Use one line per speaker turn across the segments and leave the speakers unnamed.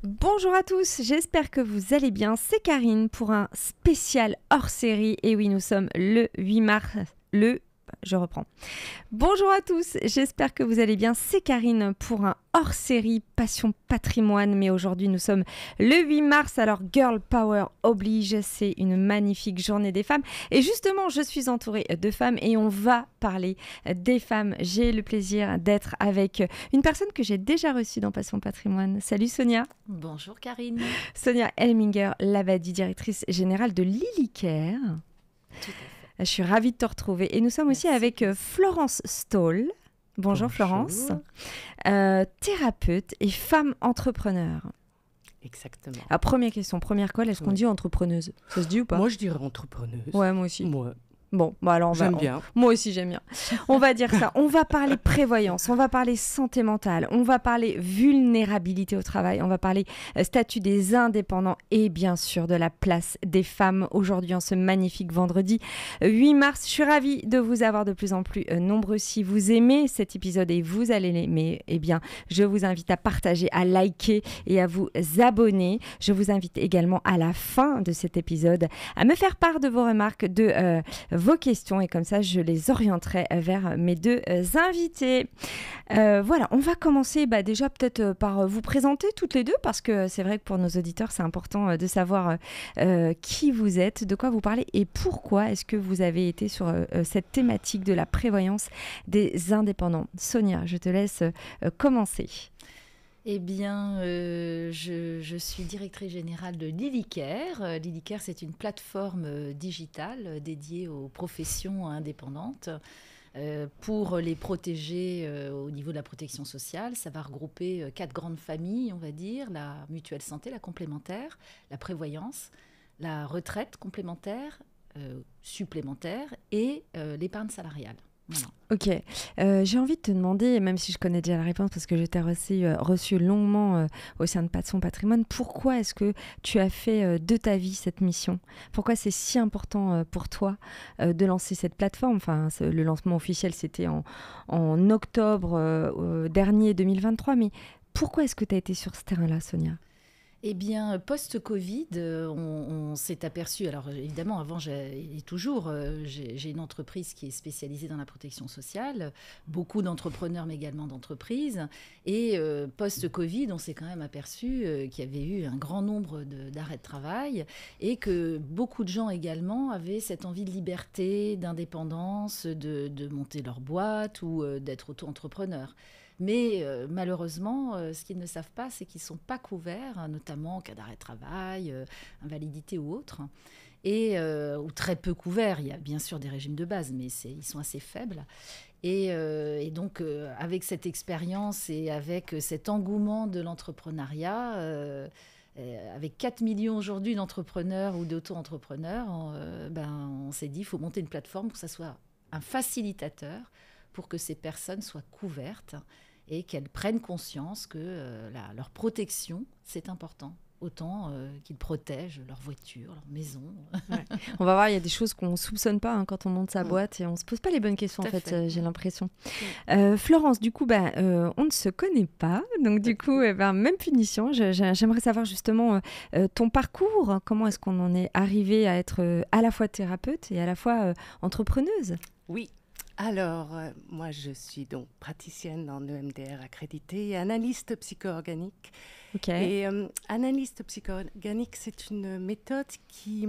Bonjour à tous, j'espère que vous allez bien. C'est Karine pour un spécial hors-série. Et oui, nous sommes le 8 mars. Je reprends. Bonjour à tous, j'espère que vous allez bien. C'est Karine pour un hors-série Passion Patrimoine. Mais aujourd'hui, nous sommes le 8 mars. Alors, Girl Power oblige. C'est une magnifique journée des femmes. Et justement, je suis entourée de femmes et on va parler des femmes. J'ai le plaisir d'être avec une personne que j'ai déjà reçue dans Passion Patrimoine. Salut Sonia.
Bonjour Karine.
Sonia Elminger Labadie, directrice générale de Lilycare.
Tout à fait.
Je suis ravie de te retrouver. Et nous sommes aussi avec Florence Stoll. Bonjour Florence. Thérapeute et femme entrepreneur.
Exactement.
Alors, première question, première colle, est-ce qu'on dit entrepreneuse? Ça se dit ou pas?
Moi, je dirais entrepreneuse.
Ouais, moi aussi.
Moi.
Bon, bah alors
J'aime bien.
Moi aussi, j'aime bien. On va dire ça. On va parler prévoyance, on va parler santé mentale, on va parler vulnérabilité au travail, on va parler statut des indépendants et bien sûr de la place des femmes aujourd'hui en ce magnifique vendredi 8 mars. Je suis ravie de vous avoir de plus en plus nombreux. Si vous aimez cet épisode et vous allez l'aimer, eh bien, je vous invite à partager, à liker et à vous abonner. Je vous invite également à la fin de cet épisode à me faire part de vos remarques, de vos questions et comme ça je les orienterai vers mes deux invités. Voilà, on va commencer déjà peut-être par vous présenter toutes les deux parce que c'est vrai que pour nos auditeurs c'est important de savoir qui vous êtes, de quoi vous parlez et pourquoi est-ce que vous avez été sur cette thématique de la prévoyance des indépendants. Sonia, je te laisse commencer.
Eh bien, je suis directrice générale de Lilycare. Lilycare, c'est une plateforme digitale dédiée aux professions indépendantes. Pour les protéger au niveau de la protection sociale, ça va regrouper 4 grandes familles, on va dire, la mutuelle santé, la complémentaire, la prévoyance, la retraite complémentaire, supplémentaire et l'épargne salariale. Voilà.
Ok, j'ai envie de te demander, même si je connais déjà la réponse parce que je t'ai reçu longuement au sein de Passion Patrimoine, pourquoi est-ce que tu as fait de ta vie cette mission? Pourquoi c'est si important pour toi de lancer cette plateforme? Enfin, le lancement officiel, c'était en octobre dernier 2023, mais pourquoi est-ce que tu as été sur ce terrain-là, Sonia?
Eh bien, post-Covid, on s'est aperçu, alors évidemment, avant, et toujours, j'ai une entreprise qui est spécialisée dans la protection sociale, beaucoup d'entrepreneurs, mais également d'entreprises. Et post-Covid, on s'est quand même aperçu qu'il y avait eu un grand nombre d'arrêts de travail et que beaucoup de gens également avaient cette envie de liberté, d'indépendance, de monter leur boîte ou d'être auto-entrepreneur. Mais malheureusement, ce qu'ils ne savent pas, c'est qu'ils ne sont pas couverts, notamment en cas d'arrêt de travail, invalidité ou autre, ou très peu couverts. Il y a bien sûr des régimes de base, mais ils sont assez faibles. Et donc, avec cette expérience et avec cet engouement de l'entrepreneuriat, avec 4 millions aujourd'hui d'entrepreneurs ou d'auto-entrepreneurs, on s'est dit qu'il faut monter une plateforme pour que ça soit un facilitateur pour que ces personnes soient couvertes et qu'elles prennent conscience que leur protection, c'est important. Autant qu'ils protègent leur voiture, leur maison.
Ouais. On va voir, il y a des choses qu'on ne soupçonne pas quand on monte sa boîte et on ne se pose pas les bonnes questions, en fait. J'ai l'impression. Florence, du coup, on ne se connaît pas. Donc, du coup, même punition. J'aimerais savoir justement ton parcours. Comment est-ce qu'on en est arrivé à être à la fois thérapeute et à la fois entrepreneuse?
Oui. Alors, moi, je suis donc praticienne en EMDR accréditée et analyste psycho-organique.
Okay.
Et analyste psycho-organique, c'est une méthode qui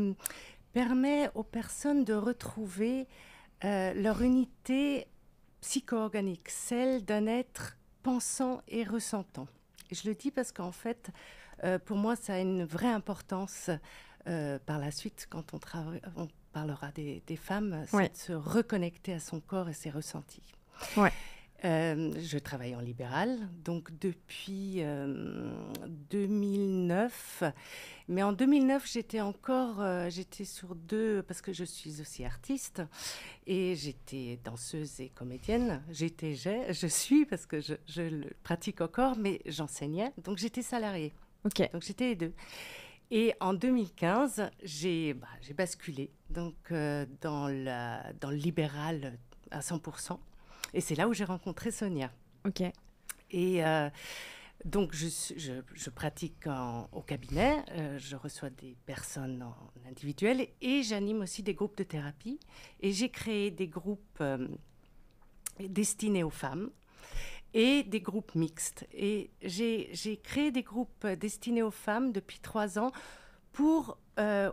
permet aux personnes de retrouver leur unité psycho-organique, celle d'un être pensant et ressentant. Et je le dis parce qu'en fait, pour moi, ça a une vraie importance par la suite quand on parlera des femmes, c'est de se reconnecter à son corps et ses ressentis.
Ouais.
Je travaille en libéral, donc depuis 2009. Mais en 2009, j'étais sur parce que je suis aussi artiste, et j'étais danseuse et comédienne. Je suis, parce que je le pratique encore, mais j'enseignais, donc j'étais salariée.
Okay.
Donc j'étais les deux. Et en 2015, j'ai basculé donc, dans le libéral à 100%. Et c'est là où j'ai rencontré Sonia.
Ok.
Et Donc, je pratique au cabinet, je reçois des personnes en individuel et j'anime aussi des groupes de thérapie. Et j'ai créé des groupes destinés aux femmes et des groupes mixtes. Et j'ai créé des groupes destinés aux femmes depuis 3 ans pour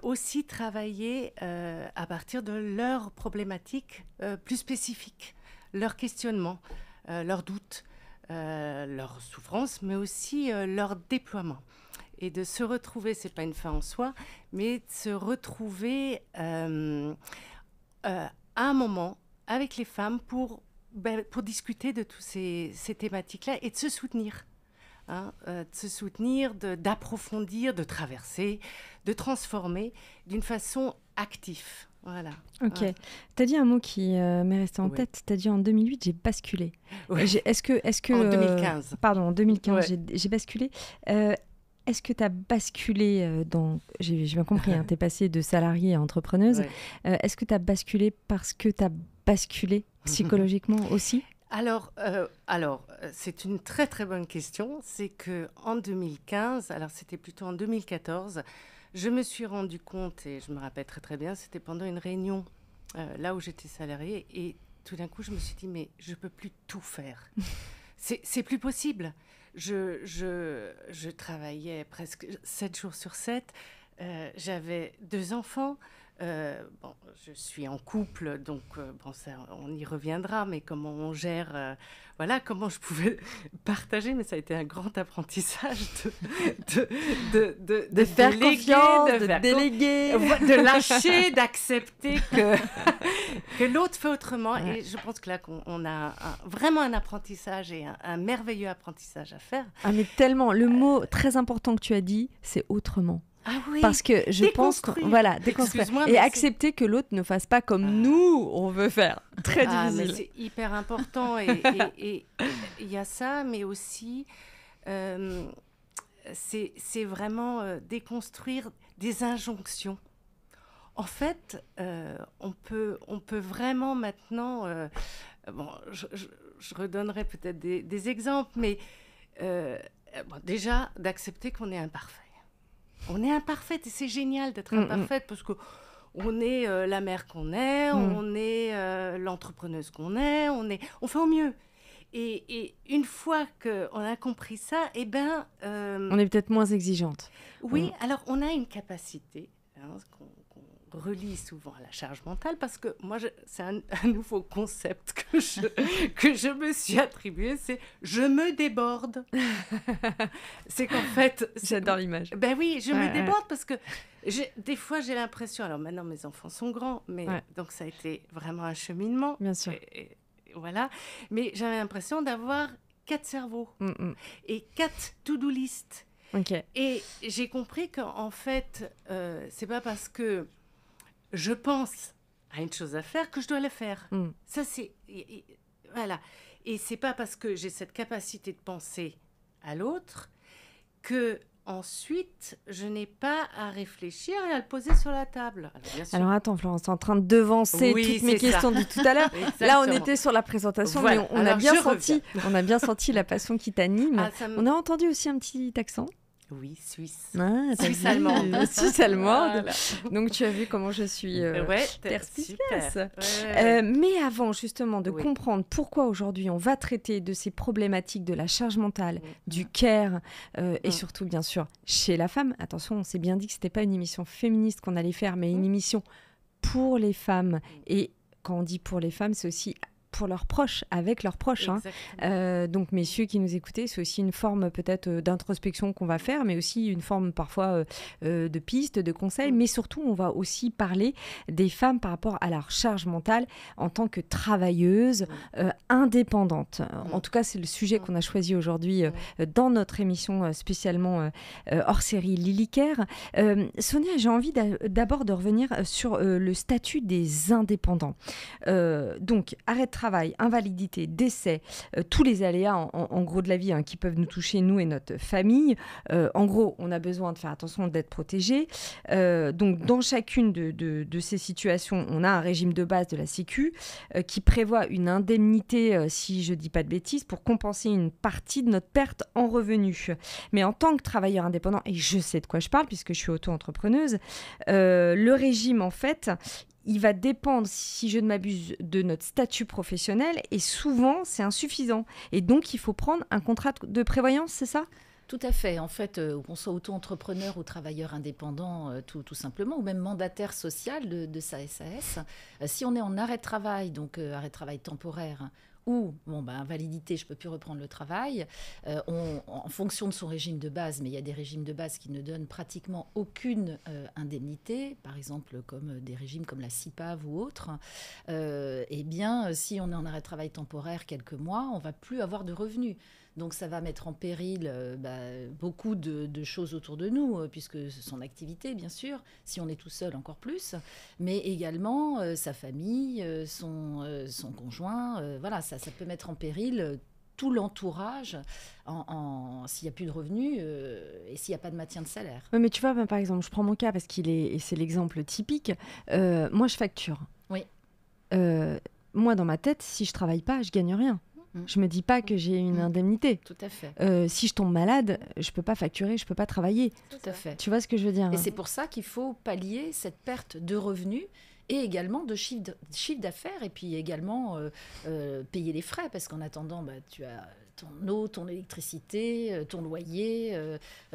aussi travailler à partir de leurs problématiques plus spécifiques, leurs questionnements, leurs doutes, leurs souffrances, mais aussi leur déploiement. Et de se retrouver, c'est pas une fin en soi, mais de se retrouver à un moment avec les femmes pour discuter de toutes ces thématiques-là et de se soutenir. De se soutenir, d'approfondir, de traverser, de transformer d'une façon active. Voilà.
Ok. Tu as dit un mot qui m'est resté en tête. Tu as dit en 2008, j'ai basculé.
Oui.
Est-ce que
en 2015.
Pardon, en 2015,
Ouais.
j'ai basculé. Est-ce que tu as basculé dans... J'ai bien compris, tu es passée de salariée à entrepreneuse.
Ouais.
Est-ce que tu as basculé parce que tu as basculé psychologiquement aussi ?
Alors, c'est une très très bonne question. C'est qu'en 2015, alors c'était plutôt en 2014, je me suis rendu compte, et je me rappelle très très bien, c'était pendant une réunion là où j'étais salariée, et tout d'un coup je me suis dit, mais je ne peux plus tout faire. C'est plus possible. Je travaillais presque 7 jours sur 7, j'avais 2 enfants. Je suis en couple, donc ça, on y reviendra, mais comment on gère, comment je pouvais partager, mais ça a été un grand apprentissage de
faire
déléguer,
confiance, de
faire
déléguer.
de lâcher, d'accepter que l'autre fait autrement. Ouais. Et je pense que là, on a vraiment un apprentissage et un merveilleux apprentissage à faire.
Ah, mais tellement, le mot très important que tu as dit, c'est autrement.
Ah oui,
parce que je pense déconstruire et accepter que l'autre ne fasse pas comme nous on veut faire. Très difficile.
Mais c'est hyper important et il y a ça, mais aussi c'est vraiment déconstruire des injonctions. En fait, on peut vraiment maintenant. Je redonnerai peut-être des exemples, mais déjà d'accepter qu'on est imparfait. On est imparfaite et c'est génial d'être imparfaite parce qu'on est la mère qu'on est, on est l'entrepreneuse qu'on est, on fait au mieux. Et une fois qu'on a compris ça,
on est peut-être moins exigeante.
Oui, alors on a une capacité qu'on relie souvent à la charge mentale parce que moi, c'est un nouveau concept que je me suis attribué, c'est « je me déborde ». C'est qu'en fait...
J'adore l'image.
Ben oui, je me déborde parce que des fois, j'ai l'impression... Alors maintenant, mes enfants sont grands, mais donc ça a été vraiment un cheminement.
Bien sûr.
Et voilà. Mais j'avais l'impression d'avoir 4 cerveaux et 4 to-do list.
Okay.
Et j'ai compris qu'en fait, c'est pas parce que je pense à une chose à faire que je dois la faire. Ça, c'est... Voilà. Et c'est pas parce que j'ai cette capacité de penser à l'autre que ensuite, je n'ai pas à réfléchir et à le poser sur la table.
Alors attends, Florence, tu es en train de devancer toutes mes questions de tout à l'heure. Là, on était sur la présentation, mais on a bien senti la passion qui t'anime. On a entendu aussi un petit accent.
Oui, suisse.
Suisse-allemande. Suisse-allemande. Voilà. Donc, tu as vu comment je suis perspicace. Mais avant, justement, de comprendre pourquoi aujourd'hui on va traiter de ces problématiques de la charge mentale, du care, et surtout, bien sûr, chez la femme. Attention, on s'est bien dit que ce n'était pas une émission féministe qu'on allait faire, mais une émission pour les femmes. Et quand on dit pour les femmes, c'est aussi... pour leurs proches, avec leurs proches. Donc, messieurs qui nous écoutez, c'est aussi une forme peut-être d'introspection qu'on va faire, mais aussi une forme parfois de pistes, de conseils. Mais surtout, on va aussi parler des femmes par rapport à leur charge mentale en tant que travailleuses indépendantes. En tout cas, c'est le sujet qu'on a choisi aujourd'hui dans notre émission spécialement hors série Lily-Care. Sonia, j'ai envie d'abord de revenir sur le statut des indépendants. Donc, arrêt de travail travail, invalidité, décès, tous les aléas en gros de la vie qui peuvent nous toucher, nous et notre famille. En gros, on a besoin de faire attention d'être protégé. Donc, dans chacune de ces situations, on a un régime de base de la Sécu qui prévoit une indemnité, si je ne dis pas de bêtises, pour compenser une partie de notre perte en revenus. Mais en tant que travailleur indépendant, et je sais de quoi je parle puisque je suis auto-entrepreneuse, le régime, en fait, il va dépendre, si je ne m'abuse, de notre statut professionnel et souvent, c'est insuffisant. Et donc, il faut prendre un contrat de prévoyance, c'est ça ?
Tout à fait. En fait, qu'on soit auto-entrepreneur ou travailleur indépendant, tout simplement, ou même mandataire social de sa SAS, si on est en arrêt de travail, donc arrêt de travail temporaire, ou invalidité, je ne peux plus reprendre le travail, en fonction de son régime de base, mais il y a des régimes de base qui ne donnent pratiquement aucune indemnité, par exemple comme des régimes comme la CIPAV ou autres, eh bien, si on est en arrêt de travail temporaire quelques mois, on ne va plus avoir de revenus. Donc ça va mettre en péril beaucoup de choses autour de nous, puisque son activité, bien sûr, si on est tout seul, encore plus, mais également sa famille, son conjoint. Voilà, ça peut mettre en péril tout l'entourage s'il n'y a plus de revenus et s'il n'y a pas de maintien de salaire.
Oui, mais tu vois, par exemple, je prends mon cas parce et c'est l'exemple typique. Moi, je facture.
Oui.
Moi, dans ma tête, si je ne travaille pas, je ne gagne rien. Je me dis pas que j'ai une indemnité.
Tout à fait.
Si je tombe malade, je peux pas facturer, je peux pas travailler.
Tout à fait.
Tu vois ce que je veux dire ?
Et c'est pour ça qu'il faut pallier cette perte de revenus et également de chiffre d'affaires et puis également payer les frais parce qu'en attendant, tu as ton eau, ton électricité, ton loyer,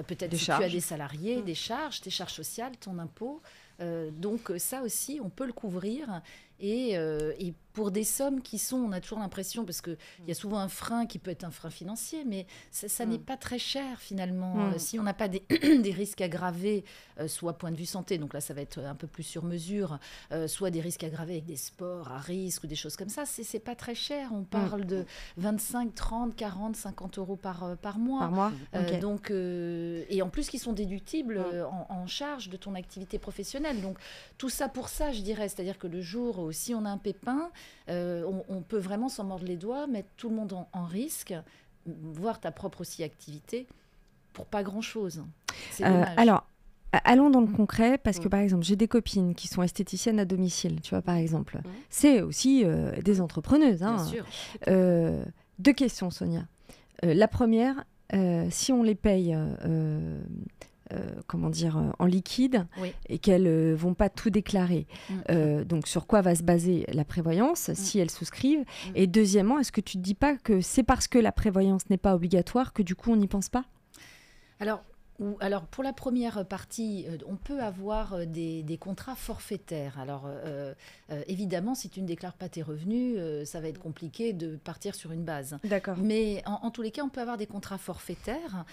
peut-être si tu as des salariés, des charges, tes charges sociales, ton impôt. Donc ça aussi, on peut le couvrir et pour des sommes qui sont, on a toujours l'impression, parce qu'il y a souvent un frein qui peut être un frein financier, mais ça n'est pas très cher finalement. Si on n'a pas des risques aggravés, soit point de vue santé, donc là ça va être un peu plus sur mesure, soit des risques aggravés avec des sports à risque ou des choses comme ça, c'est pas très cher. On parle de 25, 30, 40, 50 euros par mois.
Par mois, okay.
Donc, et en plus qui sont déductibles en charge de ton activité professionnelle. Donc tout ça pour ça, je dirais, c'est-à-dire que le jour où si on a un pépin, on peut vraiment s'en mordre les doigts, mettre tout le monde en risque, voir ta propre aussi activité pour pas grand-chose. C'est dommage.
Alors, allons dans le concret, parce que par exemple, j'ai des copines qui sont esthéticiennes à domicile, tu vois, par exemple. C'est aussi des entrepreneuses. Hein.
Bien sûr.
2 questions, Sonia. La première, si on les paye... en liquide et qu'elles ne vont pas tout déclarer. Donc, sur quoi va se baser la prévoyance si elles souscrivent ? Et deuxièmement, est-ce que tu ne te dis pas que c'est parce que la prévoyance n'est pas obligatoire que du coup, on n'y pense pas ?
Alors, pour la première partie, on peut avoir des contrats forfaitaires. Alors, évidemment, si tu ne déclares pas tes revenus, ça va être compliqué de partir sur une base.
D'accord.
Mais en tous les cas, on peut avoir des contrats forfaitaires.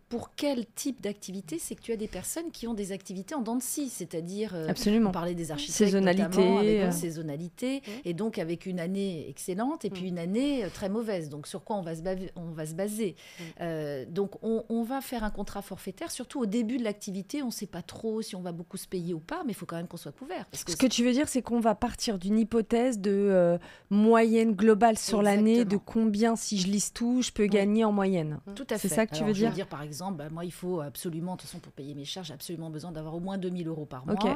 Pour quel type d'activité ? C'est que tu as des personnes qui ont des activités en dents de scie, c'est-à-dire,
Absolument.
on parlait des architectes
saisonnalité,
notamment, avec une saisonnalité, et donc avec une année excellente et puis une année très mauvaise. Donc sur quoi on va se baser Donc on va faire un contrat forfaitaire, surtout au début de l'activité, on ne sait pas trop si on va beaucoup se payer ou pas, mais il faut quand même qu'on soit couvert. Parce que
Ce que tu veux dire, c'est qu'on va partir d'une hypothèse de moyenne globale sur l'année, de combien, si je lisse tout, je peux gagner en moyenne.
Tout à fait.
C'est ça que tu veux dire ?
Je veux dire, par exemple, moi, il faut absolument, de toute façon, pour payer mes charges, j'ai absolument besoin d'avoir au moins 2 000 euros par mois.
Okay.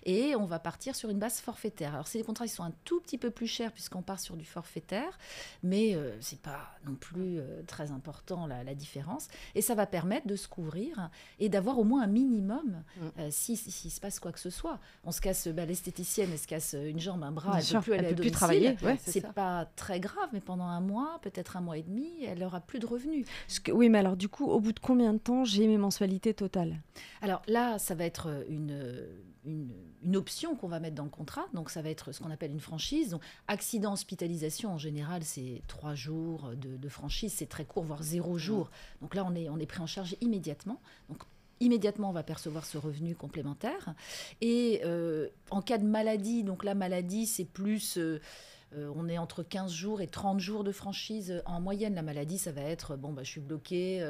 Et on va partir sur une base forfaitaire. Alors, c'est des contrats qui sont un tout petit peu plus chers puisqu'on part sur du forfaitaire, mais c'est pas non plus très important la différence. Et ça va permettre de se couvrir et d'avoir au moins un minimum s'il se passe quoi que ce soit. On se casse, l'esthéticienne, elle se casse une jambe, un bras, elle ne peut plus travailler. C'est pas très grave, mais pendant un mois, peut-être un mois et demi, elle n'aura plus de revenus.
Oui, mais alors du coup, au bout de combien de temps j'ai mes mensualités totales ?
Alors là, ça va être une option qu'on va mettre dans le contrat. Donc ça va être ce qu'on appelle une franchise. Donc accident, hospitalisation, en général, c'est 3 jours de franchise. C'est très court, voire 0 jour. Donc là, on est pris en charge immédiatement. Donc immédiatement, on va percevoir ce revenu complémentaire. Et en cas de maladie, donc la maladie, c'est plus... on est entre 15 jours et 30 jours de franchise. En moyenne, la maladie, ça va être, je suis bloquée,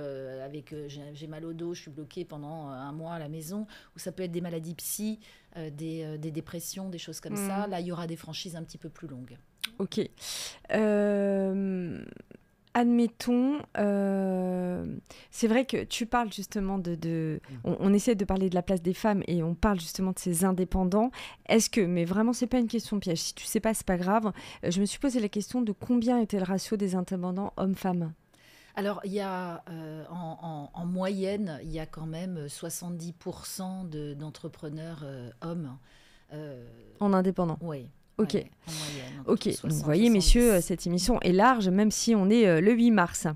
j'ai mal au dos, je suis bloquée pendant un mois à la maison. Ou ça peut être des maladies psy, des dépressions, des choses comme ça. Là, il y aura des franchises un petit peu plus longues.
Ok. Admettons, c'est vrai que tu parles justement on essaie de parler de la place des femmes et on parle justement de ces indépendants. Est-ce que, mais vraiment c'est pas une question piège, si tu sais pas c'est pas grave, je me suis posé la question de combien était le ratio des indépendants hommes-femmes?
Alors, il y a en moyenne, il y a quand même 70% d'entrepreneurs hommes.
En indépendant?
Oui.
Ok.
Ouais, en moyenne.
Ok, donc
60,
vous voyez messieurs,
70.
cette émission est large même si on est le 8 mars.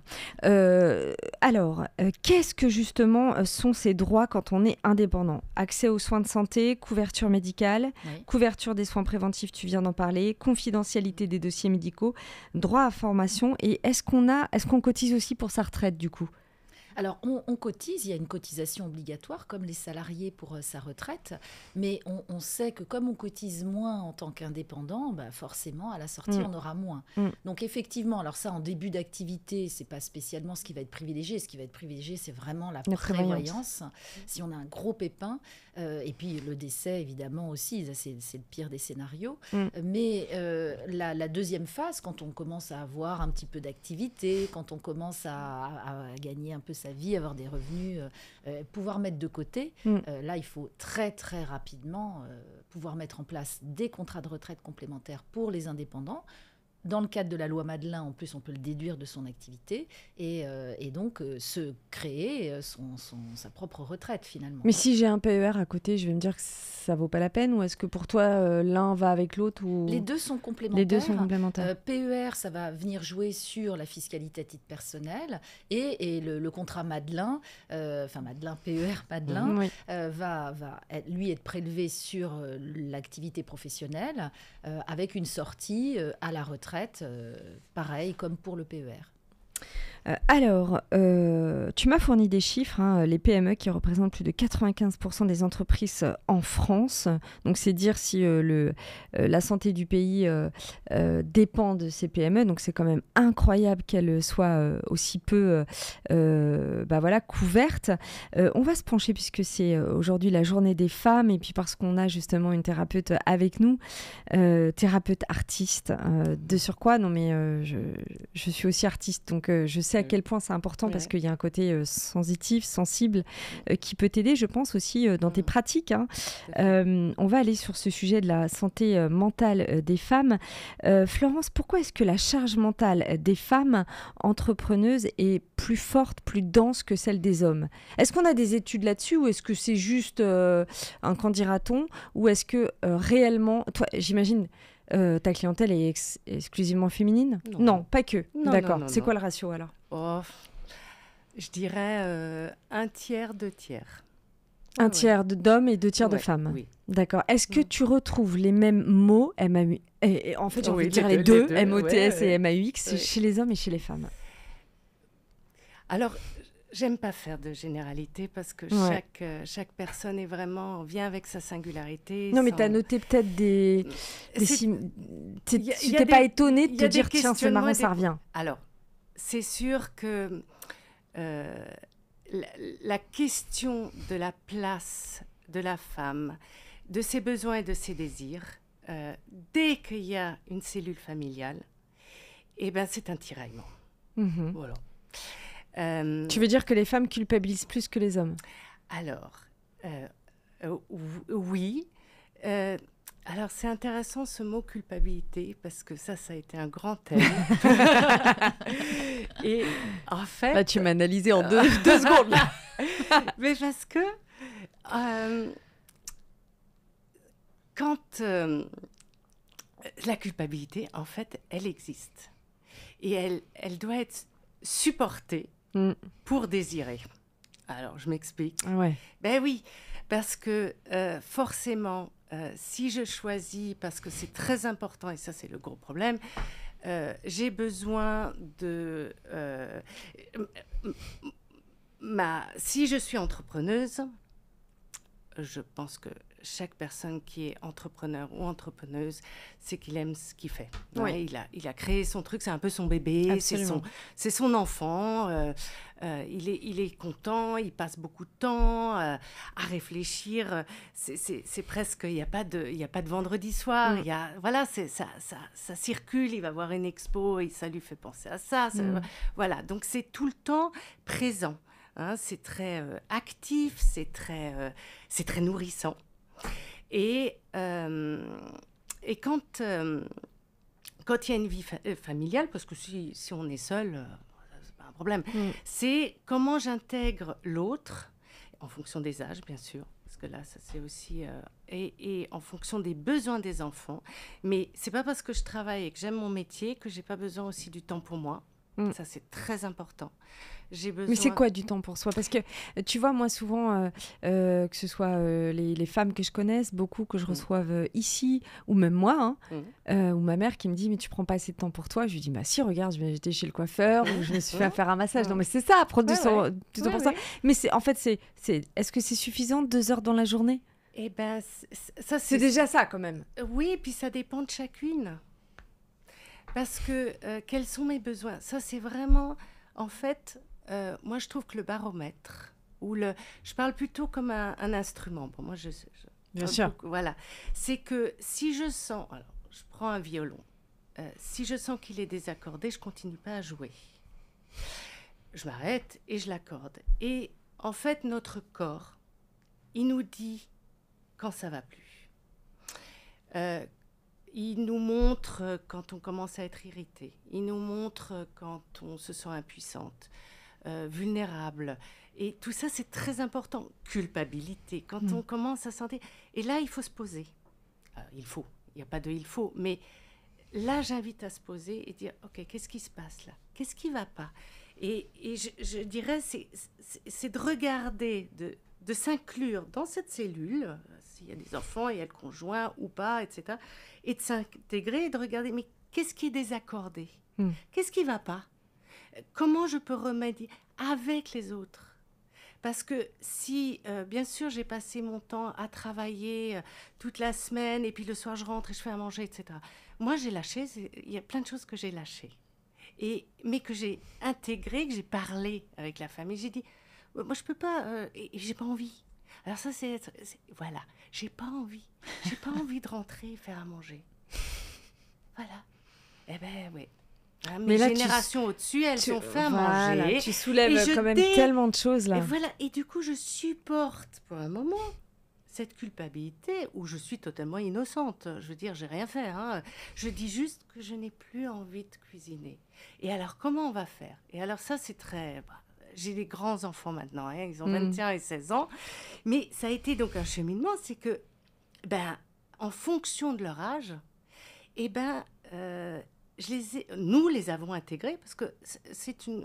Alors, qu'est-ce que justement sont ces droits quand on est indépendant? Accès aux soins de santé, couverture médicale,
Oui.
couverture des soins préventifs, tu viens d'en parler, confidentialité des dossiers médicaux, droit à formation et est-ce qu'on cotise aussi pour sa retraite du coup?
Alors, on cotise, il y a une cotisation obligatoire, comme les salariés pour sa retraite, mais on sait que comme on cotise moins en tant qu'indépendant, bah forcément, à la sortie, on aura moins. Donc, effectivement, alors ça, en début d'activité, c'est pas spécialement ce qui va être privilégié. Ce qui va être privilégié, c'est vraiment la prévoyance. Si on a un gros pépin, et puis le décès, évidemment, aussi, c'est le pire des scénarios. Mais la deuxième phase, quand on commence à avoir un petit peu d'activité, quand on commence à gagner un peu sa vie, avoir des revenus, pouvoir mettre de côté. Là, il faut très, très rapidement pouvoir mettre en place des contrats de retraite complémentaires pour les indépendants. Dans le cadre de la loi Madelin, en plus, on peut le déduire de son activité et donc se créer sa propre retraite, finalement.
Mais si j'ai un PER à côté, je vais me dire que ça vaut pas la peine ou est-ce que pour toi, l'un va avec l'autre ou...
Les deux sont complémentaires.
Les deux sont complémentaires.
PER, ça va venir jouer sur la fiscalité à titre personnel et le contrat Madelin, Madelin, PER, Madelin, va lui être prélevé sur l'activité professionnelle avec une sortie à la retraite, pareil comme pour le PER.
Alors, tu m'as fourni des chiffres, hein, les PME qui représentent plus de 95% des entreprises en France. Donc, c'est dire si la santé du pays dépend de ces PME. Donc, c'est quand même incroyable qu'elles soient aussi peu couvertes. On va se pencher puisque c'est aujourd'hui la journée des femmes et puis parce qu'on a justement une thérapeute avec nous, thérapeute artiste. De surcroît, non mais je suis aussi artiste, donc je sais à quel point c'est important parce qu'il y a un côté sensitif, sensible qui peut t'aider, je pense aussi dans tes pratiques. Hein. On va aller sur ce sujet de la santé mentale des femmes. Florence, pourquoi est-ce que la charge mentale des femmes entrepreneuses est plus forte, plus dense que celle des hommes? Est-ce qu'on a des études là-dessus ou est-ce que c'est juste un qu'en dira-t-on ou est-ce que réellement, toi, j'imagine... ta clientèle est exclusivement féminine? Non, pas que. D'accord. C'est quoi le ratio alors?
Je dirais 1/3, 2/3.
Un tiers d'hommes et 2/3 de femmes.
Oui.
D'accord. Est-ce que tu retrouves les mêmes mots, MAU, et en fait j'ai envie de dire les deux, MOTS et MAUX, chez les hommes et chez les femmes?
Alors, j'aime pas faire de généralité parce que chaque personne vient avec sa singularité.
Non, mais tu as noté peut-être des signes. Tu t'es pas étonnée de te dire tiens, c'est marrant, ça revient.
Alors, c'est sûr que la question de la place de la femme, de ses besoins et de ses désirs, dès qu'il y a une cellule familiale, c'est un tiraillement. Voilà.
Tu veux dire que les femmes culpabilisent plus que les hommes?
Alors, oui. Alors, c'est intéressant ce mot culpabilité, parce que ça a été un grand thème. Et en fait...
Là, tu m'as analysé en deux secondes. Là.
Mais parce que quand la culpabilité, en fait, elle existe. Et elle doit être supportée pour désirer. Alors, je m'explique.
Ouais.
Ben oui, parce que forcément, si je choisis, parce que c'est très important, et ça c'est le gros problème, j'ai besoin de... si je suis entrepreneuse, je pense que chaque personne qui est entrepreneur ou entrepreneuse, c'est qu'il aime ce qu'il fait.
Oui.
Ouais, il a créé son truc, c'est un peu son bébé, c'est son enfant. Il est content, il passe beaucoup de temps à réfléchir. C'est presque, il n'y a pas de vendredi soir. Voilà, ça circule, il va voir une expo et ça lui fait penser à ça. Voilà, donc c'est tout le temps présent. Hein, c'est très actif, c'est très nourrissant. Et quand il y a une vie familiale, parce que si on est seul, c'est pas un problème, c'est comment j'intègre l'autre, en fonction des âges, bien sûr, parce que là, ça c'est aussi... et en fonction des besoins des enfants. Mais c'est pas parce que je travaille et que j'aime mon métier que j'ai pas besoin aussi du temps pour moi. Ça, c'est très important.
Mais c'est quoi du temps pour soi? Parce que tu vois, moi souvent, que ce soit les femmes que je connaisse, beaucoup que je reçoive ici, ou même moi, ou ma mère qui me dit mais tu prends pas assez de temps pour toi. Je lui dis bah si, regarde, j'étais chez le coiffeur, ou je me suis fait faire un massage. Non mais c'est ça, prendre du temps pour soi. Mais est-ce que c'est suffisant 2 heures dans la journée?
Eh ben, ça
c'est déjà ça quand même.
Oui, puis ça dépend de chacune. Parce que quels sont mes besoins? Ça, c'est vraiment, en fait, moi, je trouve que le baromètre, je parle plutôt comme un instrument. Pour moi,
bien sûr.
Voilà. C'est que si je sens, alors, je prends un violon, si je sens qu'il est désaccordé, je continue pas à jouer. Je m'arrête et je l'accorde. Et en fait, notre corps, il nous dit quand ça va plus. Il nous montre quand on commence à être irrité. Il nous montre quand on se sent impuissante, vulnérable. Et tout ça, c'est très important. Culpabilité, quand on commence à sentir... Et là, il faut se poser. Il n'y a pas de « il faut », mais là, j'invite à se poser et dire « Ok, qu'est-ce qui se passe là? Qu'est-ce qui ne va pas ?» Et je dirais, c'est de regarder, de s'inclure dans cette cellule, s'il y a des enfants, il y a le conjoint ou pas, etc., et de s'intégrer et de regarder, mais qu'est-ce qui est désaccordé? Qu'est-ce qui ne va pas? Comment je peux remédier avec les autres? Parce que si, bien sûr, j'ai passé mon temps à travailler toute la semaine, et puis le soir, je rentre et je fais à manger, etc. Moi, j'ai lâché, il y a plein de choses que j'ai lâchées, mais que j'ai intégrées, que j'ai parlé avec la famille. J'ai dit, moi, je ne peux pas, et je n'ai pas envie. Alors ça, voilà, j'ai pas envie de rentrer et faire à manger. Voilà. Eh ben oui. Hein, mes générations au-dessus, elles ont fait à manger.
Tu soulèves quand même tellement de choses là.
Et voilà. Et du coup, je supporte pour un moment cette culpabilité où je suis totalement innocente. Je veux dire, j'ai rien fait. Hein. Je dis juste que je n'ai plus envie de cuisiner. Et alors, comment on va faire? Et alors ça, c'est très... J'ai des grands enfants maintenant, hein, ils ont 21 et 16 ans. Mais ça a été donc un cheminement, c'est que, en fonction de leur âge, nous les avons intégrés parce que c'est
une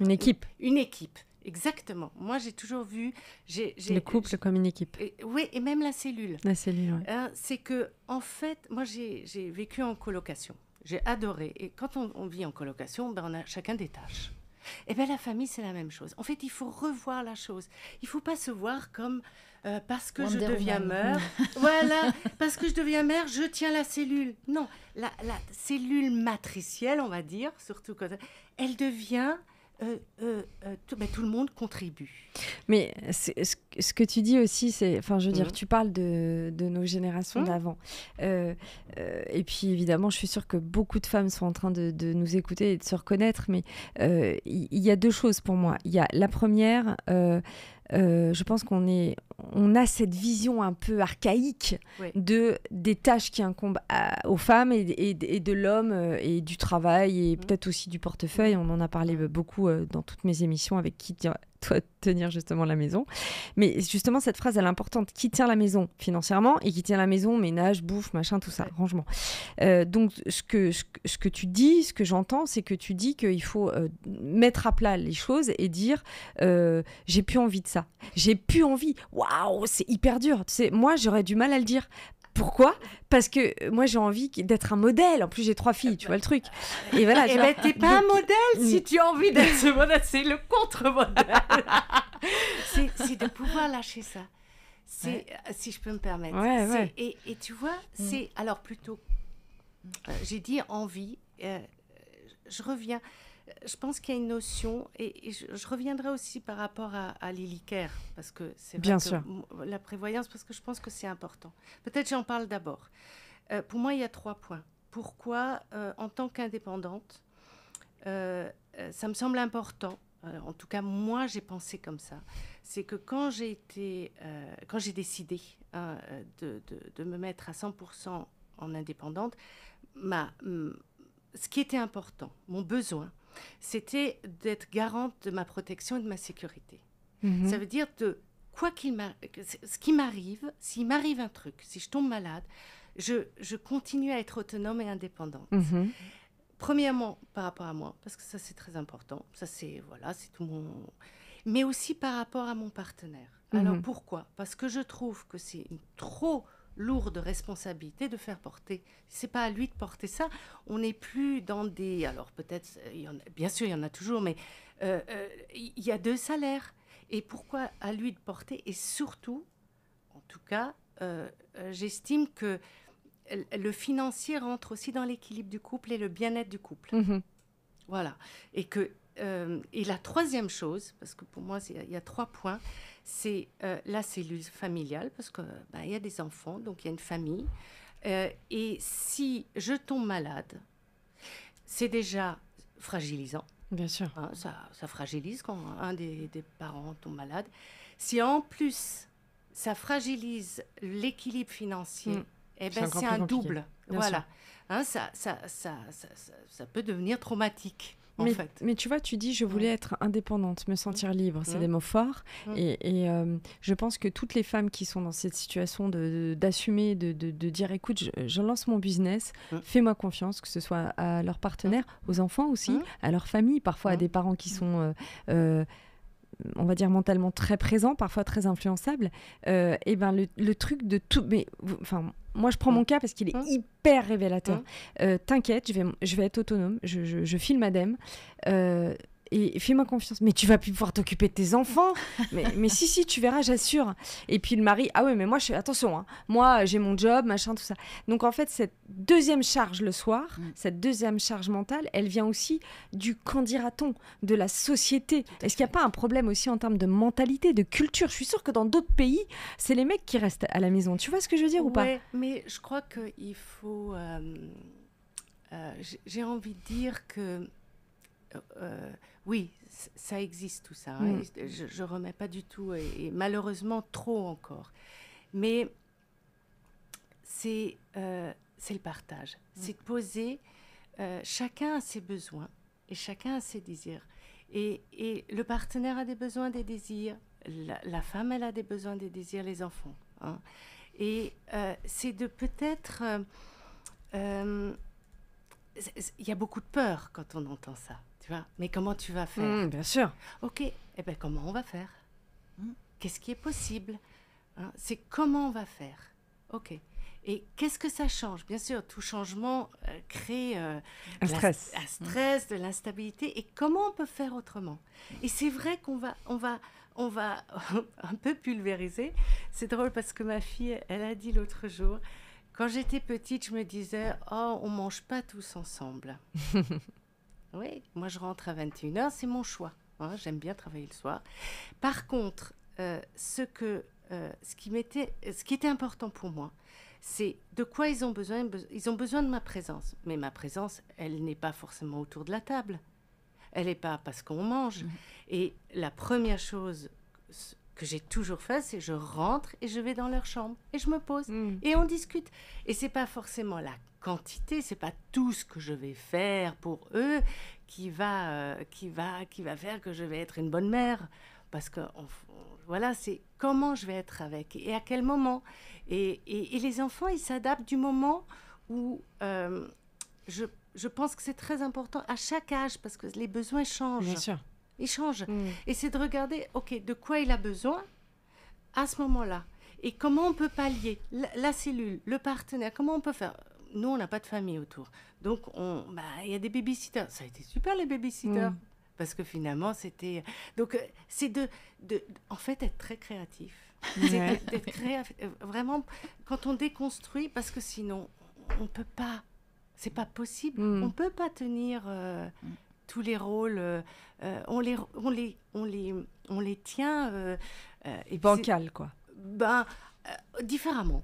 équipe.
Une équipe, exactement. Moi, j'ai toujours vu...
le couple comme une équipe.
Oui, et même la cellule.
La cellule, oui.
C'est que, en fait, moi, j'ai vécu en colocation. J'ai adoré. Et quand on vit en colocation, on a chacun des tâches. Eh bien, la famille, c'est la même chose. En fait, il faut revoir la chose. Il ne faut pas se voir comme parce que je deviens mère. Voilà, parce que je deviens mère, je tiens la cellule. Non, la cellule matricielle, on va dire, surtout quand elle devient... tout le monde contribue.
Mais ce que tu dis aussi, c'est, enfin, je veux dire, tu parles de nos générations d'avant. Et puis, évidemment, je suis sûre que beaucoup de femmes sont en train de nous écouter et de se reconnaître. Mais il y a 2 choses pour moi. Il y a la première... je pense on a cette vision un peu archaïque des tâches qui incombent aux femmes et de l'homme et du travail et peut-être aussi du portefeuille. On en a parlé beaucoup dans toutes mes émissions avec qui doit tenir justement la maison. Mais justement, cette phrase, elle est importante. Qui tient la maison financièrement et qui tient la maison, ménage, bouffe, machin, tout ça, rangement. Donc, ce que tu dis, ce que j'entends, c'est que tu dis qu'il faut mettre à plat les choses et dire j'ai plus envie de ça. J'ai plus envie. Waouh, c'est hyper dur. Tu sais, moi, j'aurais du mal à le dire. Pourquoi? Parce que moi, j'ai envie d'être un modèle. En plus, j'ai 3 filles, tu vois le truc. Et voilà.
T'es pas un modèle si tu as envie d'être ce modèle. C'est le contre-modèle. c'est de pouvoir lâcher ça. si je peux me permettre.
Ouais.
Et tu vois, c'est alors plutôt, j'ai dit envie, je reviens, je pense qu'il y a une notion, et je reviendrai aussi par rapport à Lily Kerr, parce que c'est vrai
Bien
que
sûr.
la prévoyance, parce que je pense que c'est important. Peut-être j'en parle d'abord. Pour moi, il y a 3 points. Pourquoi, en tant qu'indépendante, ça me semble important, en tout cas moi j'ai pensé comme ça, c'est que quand j'ai décidé de me mettre à 100% en indépendante, ce qui était important, mon besoin, c'était d'être garante de ma protection et de ma sécurité. Ça veut dire ce qui m'arrive, s'il m'arrive un truc, si je tombe malade, je continue à être autonome et indépendante. Premièrement, par rapport à moi, parce que ça, c'est très important. Ça, c'est tout mon... Mais aussi par rapport à mon partenaire. Alors, pourquoi ? Parce que je trouve que c'est une trop lourde responsabilité de faire porter. C'est pas à lui de porter ça. On n'est plus dans des... Alors, peut-être, bien sûr, il y en a toujours, mais il y a 2 salaires. Et pourquoi à lui de porter ? Et surtout, en tout cas, j'estime que le financier rentre aussi dans l'équilibre du couple et le bien-être du couple. Voilà. Et la 3e chose, parce que pour moi, il y a 3 points, c'est la cellule familiale, parce qu'il y a des enfants, donc il y a une famille. Et si je tombe malade, c'est déjà fragilisant.
Bien sûr.
Hein, ça fragilise quand un des parents tombe malade. Si en plus, ça fragilise l'équilibre financier, c'est un double. Voilà. Hein, ça peut devenir traumatique, en fait.
Mais tu vois, tu dis, je voulais être indépendante, me sentir libre. C'est des mots forts. Et je pense que toutes les femmes qui sont dans cette situation d'assumer, de dire, écoute, je lance mon business, fais-moi confiance, que ce soit à leur partenaire, aux enfants aussi, à leur famille, parfois à des parents qui sont... on va dire mentalement très présents, parfois très influençables, et le truc de tout... Moi, je prends mon cas parce qu'il est hyper révélateur. T'inquiète, je vais être autonome, je file madame, et fais-moi confiance. Mais tu vas plus pouvoir t'occuper de tes enfants. mais si, tu verras, j'assure. Et puis le mari, ah ouais, mais moi, attention, hein, moi, j'ai mon job, machin, tout ça. Donc en fait, cette 2e charge le soir, cette 2e charge mentale, elle vient aussi du qu'en dira-t-on, de la société. Est-ce qu'il n'y a pas un problème aussi en termes de mentalité, de culture ? Je suis sûre que dans d'autres pays, c'est les mecs qui restent à la maison. Tu vois ce que je veux dire ou pas ?
Mais je crois qu'il faut... j'ai envie de dire que... oui, ça existe tout ça. Hein, je ne remets pas du tout, et malheureusement trop encore. Mais c'est le partage. C'est de poser, chacun a ses besoins et chacun a ses désirs. Et le partenaire a des besoins, des désirs. La femme, elle a des besoins, des désirs, les enfants. Hein. Et c'est de peut-être... il y a beaucoup de peur quand on entend ça. Tu vois, mais comment tu vas faire ?
Bien sûr.
Ok, comment on va faire ? Qu'est-ce qui est possible ? C'est comment on va faire ? Ok. Et qu'est-ce que ça change ? Bien sûr, tout changement crée un stress, de l'instabilité. Et comment on peut faire autrement ? Et c'est vrai qu'on va un peu pulvériser. C'est drôle parce que ma fille, elle a dit l'autre jour, quand j'étais petite, je me disais, oh, on mange pas tous ensemble. Oui, moi je rentre à 21h, c'est mon choix. Hein, j'aime bien travailler le soir. Par contre, ce qui était important pour moi, c'est de quoi ils ont besoin. Ils ont besoin de ma présence. Mais ma présence, elle n'est pas forcément autour de la table. Elle n'est pas parce qu'on mange. Et la première chose que j'ai toujours fait, c'est je rentre et je vais dans leur chambre et je me pose et on discute. Et c'est pas forcément la quantité, c'est pas tout ce que je vais faire pour eux qui va faire que je vais être une bonne mère, parce que voilà, c'est comment je vais être avec et à quel moment. Et les enfants, ils s'adaptent du moment où je pense que c'est très important à chaque âge, parce que les besoins changent.
Bien sûr.
Ils changent. Et c'est de regarder, ok, de quoi il a besoin à ce moment-là. Et comment on peut pallier la cellule, le partenaire, comment on peut faire. Nous, on n'a pas de famille autour. Donc, il y a des babysitters. Ça a été super, les babysitters. Parce que finalement, c'était... Donc, c'est en fait, être très créatif. C'est d'être créatif. Vraiment, quand on déconstruit, parce que sinon, on ne peut pas. C'est pas possible. On ne peut pas tenir tous les rôles. On les tient.
Et bancal, quoi.
Différemment.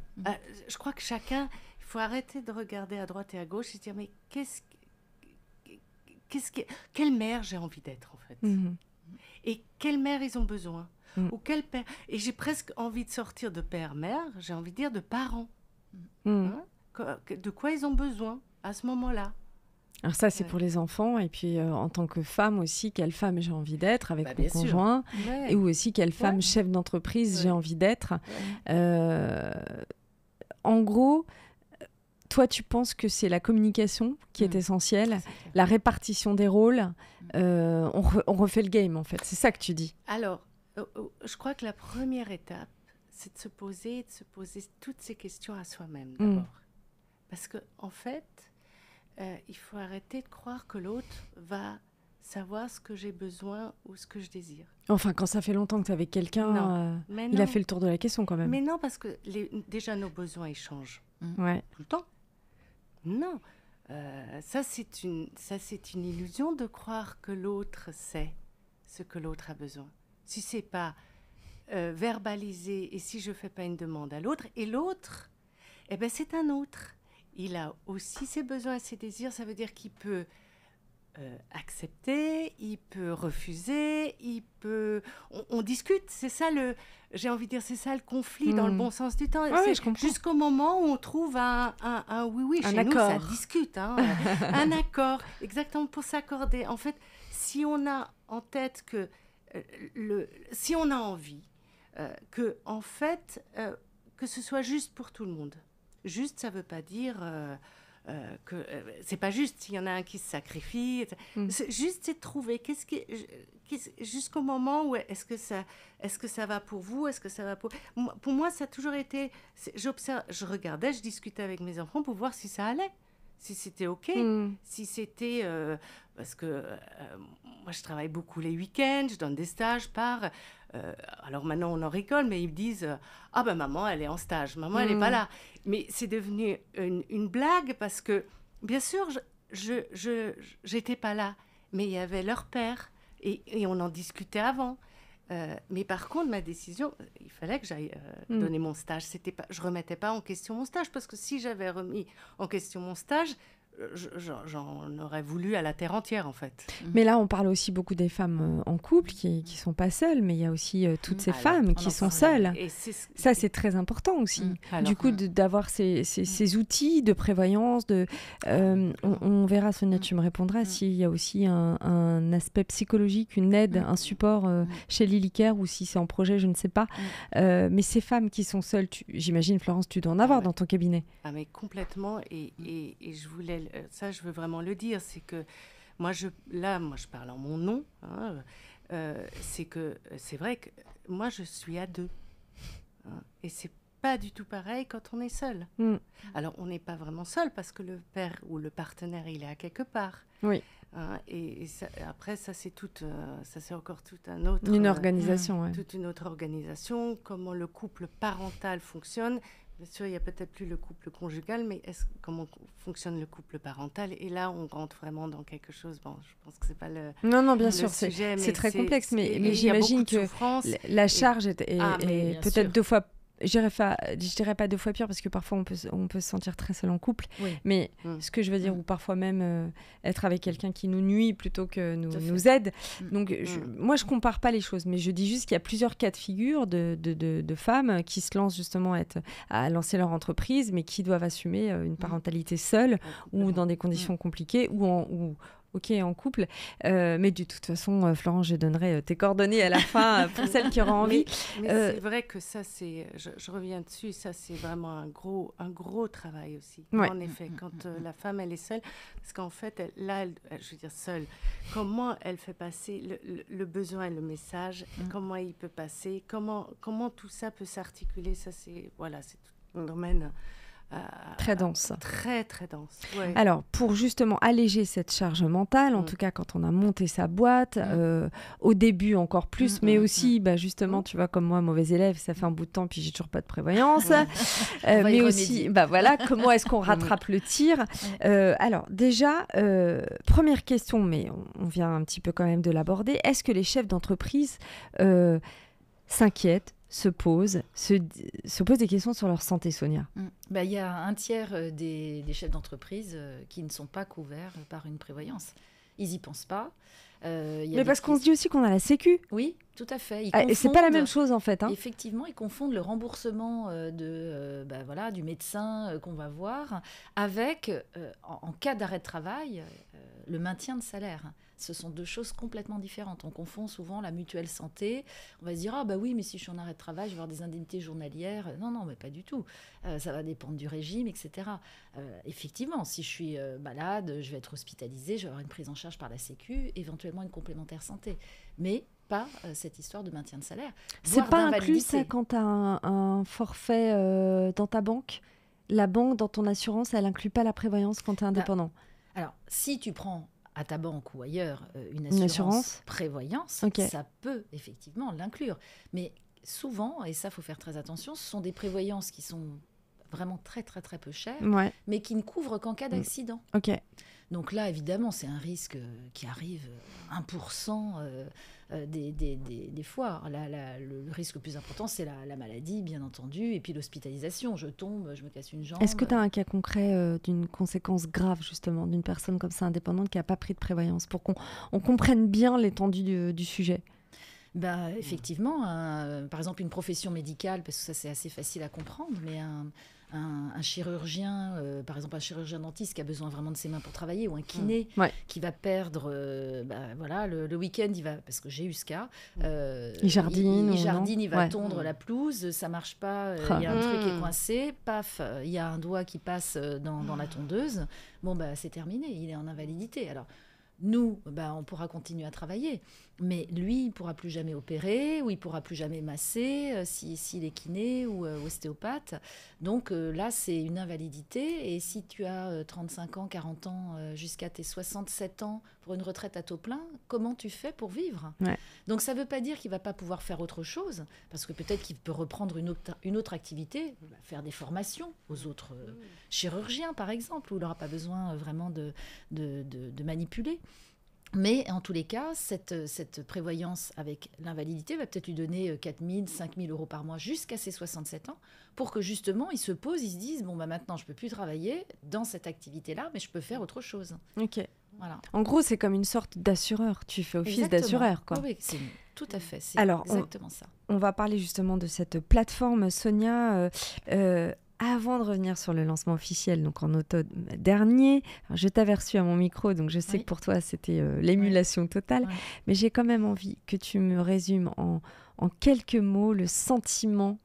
Je crois que chacun, il faut arrêter de regarder à droite et à gauche et se dire, mais quelle mère j'ai envie d'être, en fait. Et quelle mère ils ont besoin. Ou quel père. Et j'ai presque envie de sortir de père-mère, j'ai envie de dire de parents. Hein? De quoi ils ont besoin à ce moment-là.
Alors ça, c'est pour les enfants. Et puis, en tant que femme aussi, quelle femme j'ai envie d'être avec mon conjoint. Et ou aussi, quelle femme chef d'entreprise j'ai envie d'être. En gros, toi, tu penses que c'est la communication qui est essentielle, la répartition des rôles. On refait le game, en fait. C'est ça que tu dis.
Alors, je crois que la première étape, c'est de se poser toutes ces questions à soi-même, d'abord. Parce qu'en fait, il faut arrêter de croire que l'autre va savoir ce que j'ai besoin ou ce que je désire.
Enfin, quand ça fait longtemps que tu es avec quelqu'un, il a fait le tour de la question quand même.
Mais non, parce que déjà nos besoins, ils changent tout le temps. Non, ça c'est une illusion de croire que l'autre sait ce que l'autre a besoin. Si c'est pas verbalisé et si je fais pas une demande à l'autre, et l'autre, c'est un autre. Il a aussi ses besoins et ses désirs. Ça veut dire qu'il peut accepter, il peut refuser, il peut... On discute, c'est ça j'ai envie de dire, c'est ça le conflit dans le bon sens du temps.
Ouais, je comprends.
Jusqu'au moment où on trouve un oui,
un
chez
accord.
nous, ça discute. Hein, un accord, exactement, pour s'accorder. En fait, si on a en tête que... si on a envie que ce soit juste pour tout le monde. Juste, ça ne veut pas dire que c'est pas juste s'il y en a un qui se sacrifie. C'est juste, c'est de trouver jusqu'au moment où est-ce que ça va pour vous, est-ce que ça va pour moi, ça a toujours été. Je regardais, je discutais avec mes enfants pour voir si ça allait, si c'était ok, si c'était parce que moi je travaille beaucoup les week-ends, je donne des stages alors maintenant on en rigole, mais ils me disent ah ben maman elle est en stage, maman elle est pas là. Mais c'est devenu une blague parce que bien sûr j'étais pas là, mais il y avait leur père et on en discutait avant. Mais par contre ma décision, il fallait que j'aille donner mon stage. Je remettais pas en question mon stage parce que si j'avais remis en question mon stage, j'en aurais voulu à la terre entière, en fait.
Mais là, on parle aussi beaucoup des femmes en couple qui sont pas seules, mais il y a aussi toutes ces femmes qui sont seules. Et ça, c'est très important aussi. Du coup, d'avoir ces outils de prévoyance, on verra, Sonia, tu me répondras, s'il y a aussi un aspect psychologique, une aide, un support chez Lily-Care, ou si c'est en projet, je ne sais pas. Mais ces femmes qui sont seules, j'imagine, Florence, tu dois en avoir dans ton cabinet.
Ah, mais complètement. Et je voulais... Ça, je veux vraiment le dire, c'est que moi, je parle en mon nom. Hein, c'est vrai que moi, je suis à deux. Hein, et c'est pas du tout pareil quand on est seul. Alors, on n'est pas vraiment seul parce que le père ou le partenaire, il est à quelque part.
Oui.
Hein, et après, ça, c'est encore tout un autre...
Une organisation, ouais.
Toute une autre organisation, comment le couple parental fonctionne. Bien sûr, il n'y a peut-être plus le couple conjugal, mais comment fonctionne le couple parental? Et là, on rentre vraiment dans quelque chose. Bon, je pense que c'est pas le
Non, bien sûr,
sujet,
c'est très complexe, mais j'imagine que la charge est peut-être deux fois. Je dirais pas deux fois pire parce que parfois on peut se sentir très seul en couple, mais ce que je veux dire, ou parfois même être avec quelqu'un qui nous nuit plutôt que nous aide. Donc moi je compare pas les choses, mais je dis juste qu'il y a plusieurs cas de figure de femmes qui se lancent justement à lancer leur entreprise, mais qui doivent assumer une parentalité seule ou dans des conditions compliquées ou en couple. Mais de toute façon, Florence, je donnerai tes coordonnées à la fin pour celles qui auront envie.
Mais c'est vrai que ça, je reviens dessus, ça c'est vraiment un gros travail aussi. Ouais. En effet, quand la femme, elle est seule, parce qu'en fait, je veux dire seule, comment elle fait passer le besoin et le message, comment il peut passer, comment tout ça peut s'articuler, ça c'est tout un domaine
Très dense.
Très, très dense. Ouais.
Alors, pour justement alléger cette charge mentale, en tout cas quand on a monté sa boîte, au début encore plus, mais aussi, justement, tu vois, comme moi, mauvais élève, ça fait un bout de temps, puis j'ai toujours pas de prévoyance. Mais aussi, voilà, comment est-ce qu'on rattrape le tir? Alors, déjà, première question, mais on vient un petit peu quand même de l'aborder. Est-ce que les chefs d'entreprise s'inquiètent, se posent des questions sur leur santé, Sonia?
Il y a un tiers des chefs d'entreprise qui ne sont pas couverts par une prévoyance. Ils n'y pensent pas.
Mais parce qu'on se dit aussi qu'on a la Sécu.
Oui, tout à fait.
Et c'est pas la même chose en fait.
Effectivement, ils confondent le remboursement du médecin qu'on va voir avec, en cas d'arrêt de travail, le maintien de salaire. Ce sont deux choses complètement différentes. On confond souvent la mutuelle santé. On va se dire, oui, mais si je suis en arrêt de travail, je vais avoir des indemnités journalières. Non, mais pas du tout. Ça va dépendre du régime, etc. Effectivement, si je suis malade, je vais être hospitalisée, je vais avoir une prise en charge par la Sécu, éventuellement une complémentaire santé. Mais pas cette histoire de maintien de salaire.
C'est pas inclus ça quand tu as un forfait dans ta banque? La banque, dans ton assurance, elle inclut pas la prévoyance quand tu es indépendant?
Alors, si tu prends à ta banque ou ailleurs une assurance prévoyance, ça peut effectivement l'inclure. Mais souvent, et ça, il faut faire très attention, ce sont des prévoyances qui sont vraiment très, très, très peu chères, mais qui ne couvrent qu'en cas d'accident. Donc là, évidemment, c'est un risque qui arrive 1% des fois. Le risque le plus important, c'est la maladie, bien entendu, et puis l'hospitalisation. Je tombe, je me casse une jambe.
Est-ce que tu as un cas concret d'une conséquence grave, justement, d'une personne comme ça indépendante qui n'a pas pris de prévoyance, pour qu'on comprenne bien l'étendue du sujet?
Effectivement, par exemple, une profession médicale, parce que ça, c'est assez facile à comprendre, mais un chirurgien, par exemple un chirurgien dentiste qui a besoin vraiment de ses mains pour travailler, ou un kiné qui va perdre, le week-end, il va, parce que j'ai eu ce cas,
il jardine,
il va tondre la pelouse, ça marche pas, il y a un truc qui est coincé, paf, il y a un doigt qui passe dans la tondeuse, c'est terminé, il est en invalidité. Alors, nous, on pourra continuer à travailler, mais lui, il ne pourra plus jamais opérer, ou il ne pourra plus jamais masser s'il est kiné ou ostéopathe. Donc là, c'est une invalidité. Et si tu as 35 ans, 40 ans, jusqu'à tes 67 ans, pour une retraite à taux plein, comment tu fais pour vivre? Donc ça ne veut pas dire qu'il ne va pas pouvoir faire autre chose, parce que peut-être qu'il peut reprendre une autre activité, faire des formations aux autres chirurgiens, par exemple, où il n'aura pas besoin vraiment de manipuler. Mais en tous les cas, cette prévoyance avec l'invalidité va peut-être lui donner 4 000, 5 000 euros par mois jusqu'à ses 67 ans, pour que justement, il se pose, il se dise, maintenant, je ne peux plus travailler dans cette activité-là, mais je peux faire autre chose. Voilà.
En gros, c'est comme une sorte d'assureur. Tu fais office d'assureur, quoi.
Oui, tout à fait. C'est exactement ça.
On va parler justement de cette plateforme, Sonia. Avant de revenir sur le lancement officiel, donc en automne dernier, je t'avais reçu à mon micro, donc je sais que pour toi, c'était l'émulation totale. Mais j'ai quand même envie que tu me résumes en quelques mots le sentiment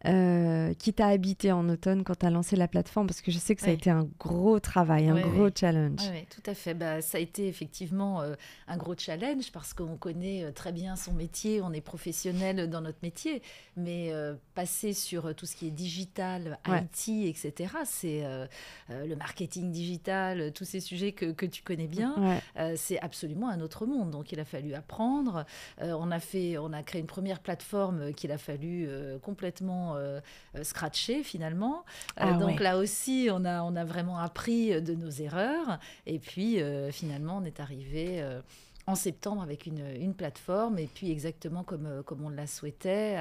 qui t'a habité en automne quand tu as lancé la plateforme, parce que je sais que ça a été un gros travail, un gros challenge.
Oui, tout à fait. Ça a été effectivement un gros challenge, parce qu'on connaît très bien son métier, on est professionnel dans notre métier, mais passer sur tout ce qui est digital, IT, etc., c'est le marketing digital, tous ces sujets que tu connais bien, c'est absolument un autre monde. Donc il a fallu apprendre. On a créé une première plateforme qu'il a fallu complètement scratcher finalement. Donc là aussi, on a vraiment appris de nos erreurs. Et puis finalement, on est arrivé en septembre avec une plateforme, et puis exactement comme on la souhaitait,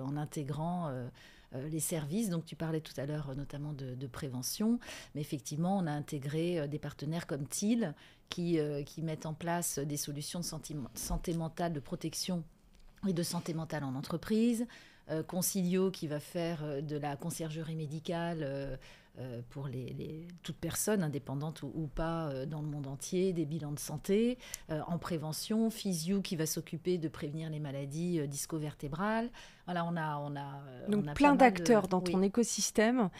en intégrant les services. Donc tu parlais tout à l'heure notamment de prévention, mais effectivement, on a intégré des partenaires comme TIL qui mettent en place des solutions de santé mentale, de protection et de santé mentale en entreprise. Concilio qui va faire de la conciergerie médicale pour toute personne, indépendante ou pas, dans le monde entier, des bilans de santé, en prévention. Physio qui va s'occuper de prévenir les maladies disco-vertébrales. Voilà, on a
plein d'acteurs dans ton écosystème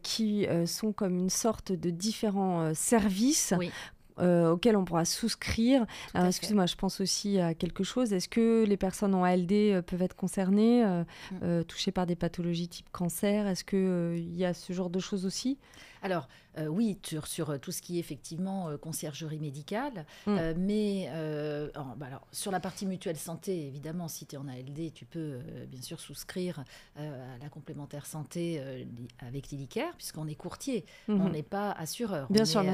qui sont comme une sorte de différents services auxquelles on pourra souscrire. Excuse-moi, je pense aussi à quelque chose. Est-ce que les personnes en ALD peuvent être concernées, touchées par des pathologies type cancer? Est-ce qu'il y a ce genre de choses aussi?
Alors, oui, sur tout ce qui est effectivement conciergerie médicale, mais alors, sur la partie mutuelle santé, évidemment, si tu es en ALD, tu peux bien sûr souscrire à la complémentaire santé avec l'ILICARE, puisqu'on est courtier, on n'est pas assureur.
Bien sûr.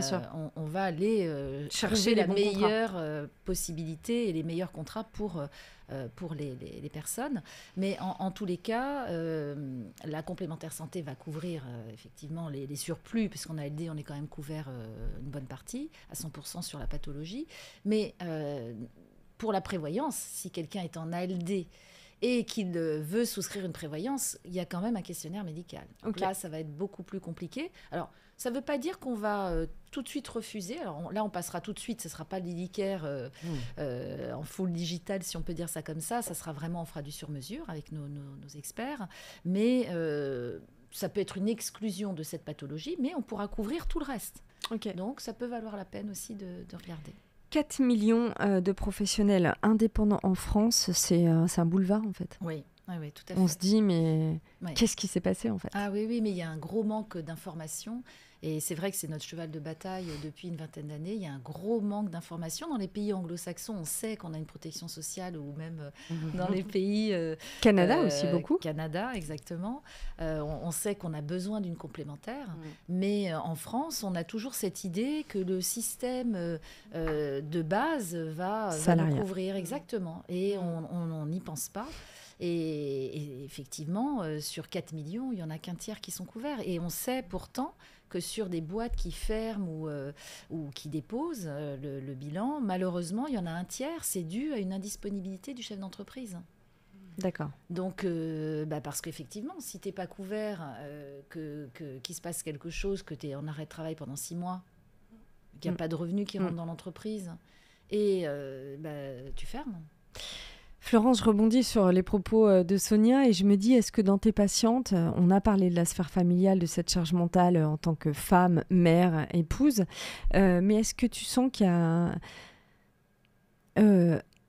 On va aller chercher la meilleure possibilité et les meilleurs contrats pour les personnes. Mais en tous les cas, la complémentaire santé va couvrir effectivement les surplus, puisqu'en ALD, on est quand même couvert une bonne partie, à 100% sur la pathologie. Mais pour la prévoyance, si quelqu'un est en ALD et qu'il veut souscrire une prévoyance, il y a quand même un questionnaire médical. Donc là, ça va être beaucoup plus compliqué. Alors, ça ne veut pas dire qu'on va tout de suite refuser. Alors là, on passera tout de suite. Ce ne sera pas l'ILICARE en full digital, si on peut dire ça comme ça. Ça sera vraiment, on fera du sur-mesure avec nos experts. Mais ça peut être une exclusion de cette pathologie, mais on pourra couvrir tout le reste. Donc, ça peut valoir la peine aussi de regarder.
4 millions de professionnels indépendants en France, c'est un boulevard, en fait.
Oui, tout à fait.
On se dit, mais qu'est-ce qui s'est passé, en fait?
Ah oui, mais il y a un gros manque d'informations. Et c'est vrai que c'est notre cheval de bataille depuis une vingtaine d'années. Il y a un gros manque d'informations. Dans les pays anglo-saxons, on sait qu'on a une protection sociale, ou même dans les pays...
Canada aussi, beaucoup.
Canada, exactement. On sait qu'on a besoin d'une complémentaire. Mais en France, on a toujours cette idée que le système de base va nous couvrir. Exactement. Et on n'y pense pas. Et effectivement, sur 4 millions, il n'y en a qu'un tiers qui sont couverts. Et on sait pourtant que sur des boîtes qui ferment ou qui déposent le bilan, malheureusement, il y en a un tiers, c'est dû à une indisponibilité du chef d'entreprise.
D'accord.
Donc, parce qu'effectivement, si tu n'es pas couvert, qu'il se passe quelque chose, que tu es en arrêt de travail pendant 6 mois, qu'il n'y a pas de revenus qui rentrent dans l'entreprise, et tu fermes.
Florence, je rebondis sur les propos de Sonia et je me dis, est-ce que dans tes patientes, on a parlé de la sphère familiale, de cette charge mentale en tant que femme, mère, épouse, mais est-ce que tu sens qu'il y a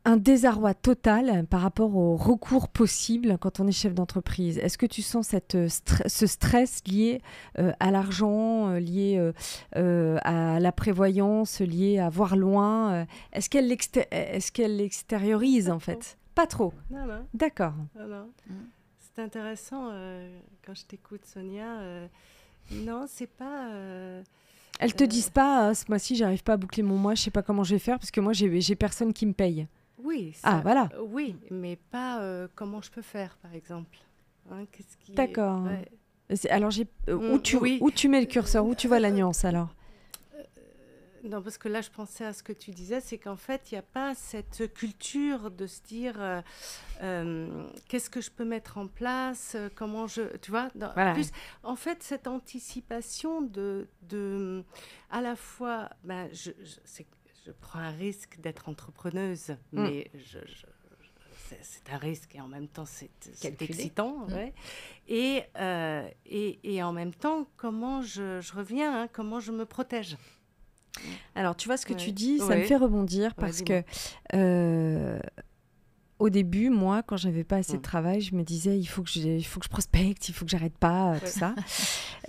un désarroi total par rapport au recours possible quand on est chef d'entreprise? Est-ce que tu sens ce stress lié à l'argent, lié à la prévoyance, lié à voir loin? Est-ce qu'elle l'extériorise en fait? Pas trop.
Non.
D'accord.
Non. C'est intéressant quand je t'écoute, Sonia. Non, c'est pas...
Elles te disent pas, ce mois-ci, j'arrive pas à boucler mon mois, je sais pas comment je vais faire parce que moi, j'ai personne qui me paye.
Oui.
Voilà.
Oui, mais pas comment je peux faire, par exemple.
D'accord. Alors, où tu mets le curseur, où tu vois la nuance alors?
Non, parce que là, je pensais à ce que tu disais, c'est qu'en fait, il n'y a pas cette culture de se dire qu'est-ce que je peux mettre en place, comment je... Tu vois,
voilà.
Plus, en fait, cette anticipation de à la fois, je prends un risque d'être entrepreneuse, mais c'est un risque et en même temps, c'est excitant. Ouais. Et en même temps, comment je reviens, comment je me protège.
Alors, tu vois ce que tu dis, ça me fait rebondir parce que au début, moi, quand j'avais pas assez de travail, je me disais il faut que je prospecte, il faut que j'arrête pas, tout ça.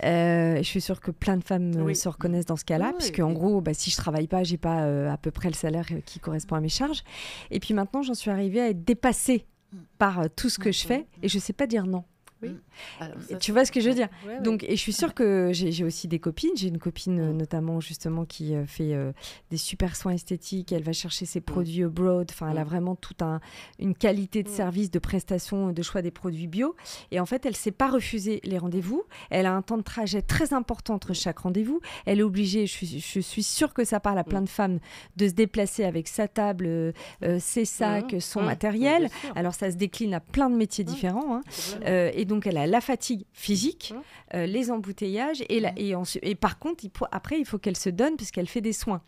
Je suis sûre que plein de femmes se reconnaissent dans ce cas-là, puisque en gros, si je travaille pas, j'ai pas à peu près le salaire qui correspond à mes charges. Et puis maintenant, j'en suis arrivée à être dépassée par tout ce que je fais et je sais pas dire non.
Oui.
Alors, tu vois ce que je veux dire. Donc, et je suis sûre que j'ai aussi des copines. J'ai une copine notamment justement qui fait des super soins esthétiques. Elle va chercher ses produits abroad. Enfin, elle a vraiment toute une qualité de service, de prestation, de choix des produits bio. Et en fait, elle ne sait pas refuser les rendez-vous. Elle a un temps de trajet très important entre chaque rendez-vous. Elle est obligée, je suis sûre que ça parle à plein de femmes, de se déplacer avec sa table, ses sacs, son matériel. Alors, ça se décline à plein de métiers différents. Et donc, elle a la fatigue physique, les embouteillages, et par contre, après, il faut qu'elle se donne puisqu'elle fait des soins.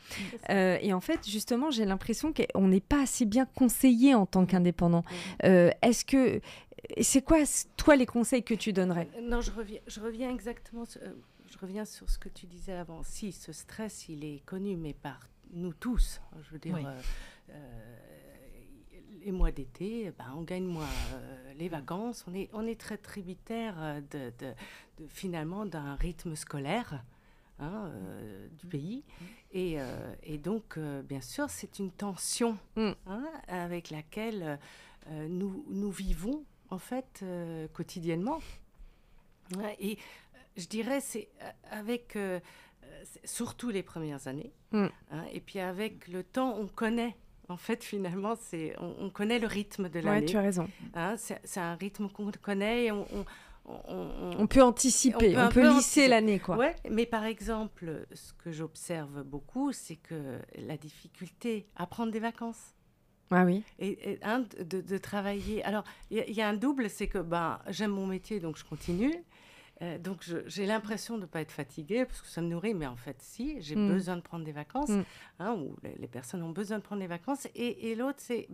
Et en fait, justement, j'ai l'impression qu'on n'est pas assez bien conseillé en tant qu'indépendant. Est-ce que... C'est quoi, toi, les conseils que tu donnerais?
Non, je reviens exactement... je reviens sur ce que tu disais avant. Si, ce stress, il est connu, mais par nous tous, je veux dire, les mois d'été, on gagne moins les vacances, on est très tributaire finalement d'un rythme scolaire du pays. Et donc, bien sûr, c'est une tension avec laquelle nous vivons, en fait, quotidiennement. Et je dirais, c'est avec surtout les premières années. Et puis avec le temps, on connaît. En fait, finalement, on connaît le rythme de l'année.
Oui, tu as raison.
C'est un rythme qu'on connaît et
on peut anticiper, on peut lisser l'année, quoi.
Ouais, mais par exemple, ce que j'observe beaucoup, c'est que la difficulté à prendre des vacances.
Ah oui.
Et de travailler. Alors, il y a un double, c'est que j'aime mon métier, donc je continue. Donc, j'ai l'impression de ne pas être fatiguée, parce que ça me nourrit, mais en fait, si, j'ai besoin de prendre des vacances, ou les personnes ont besoin de prendre des vacances. Et l'autre, c'est,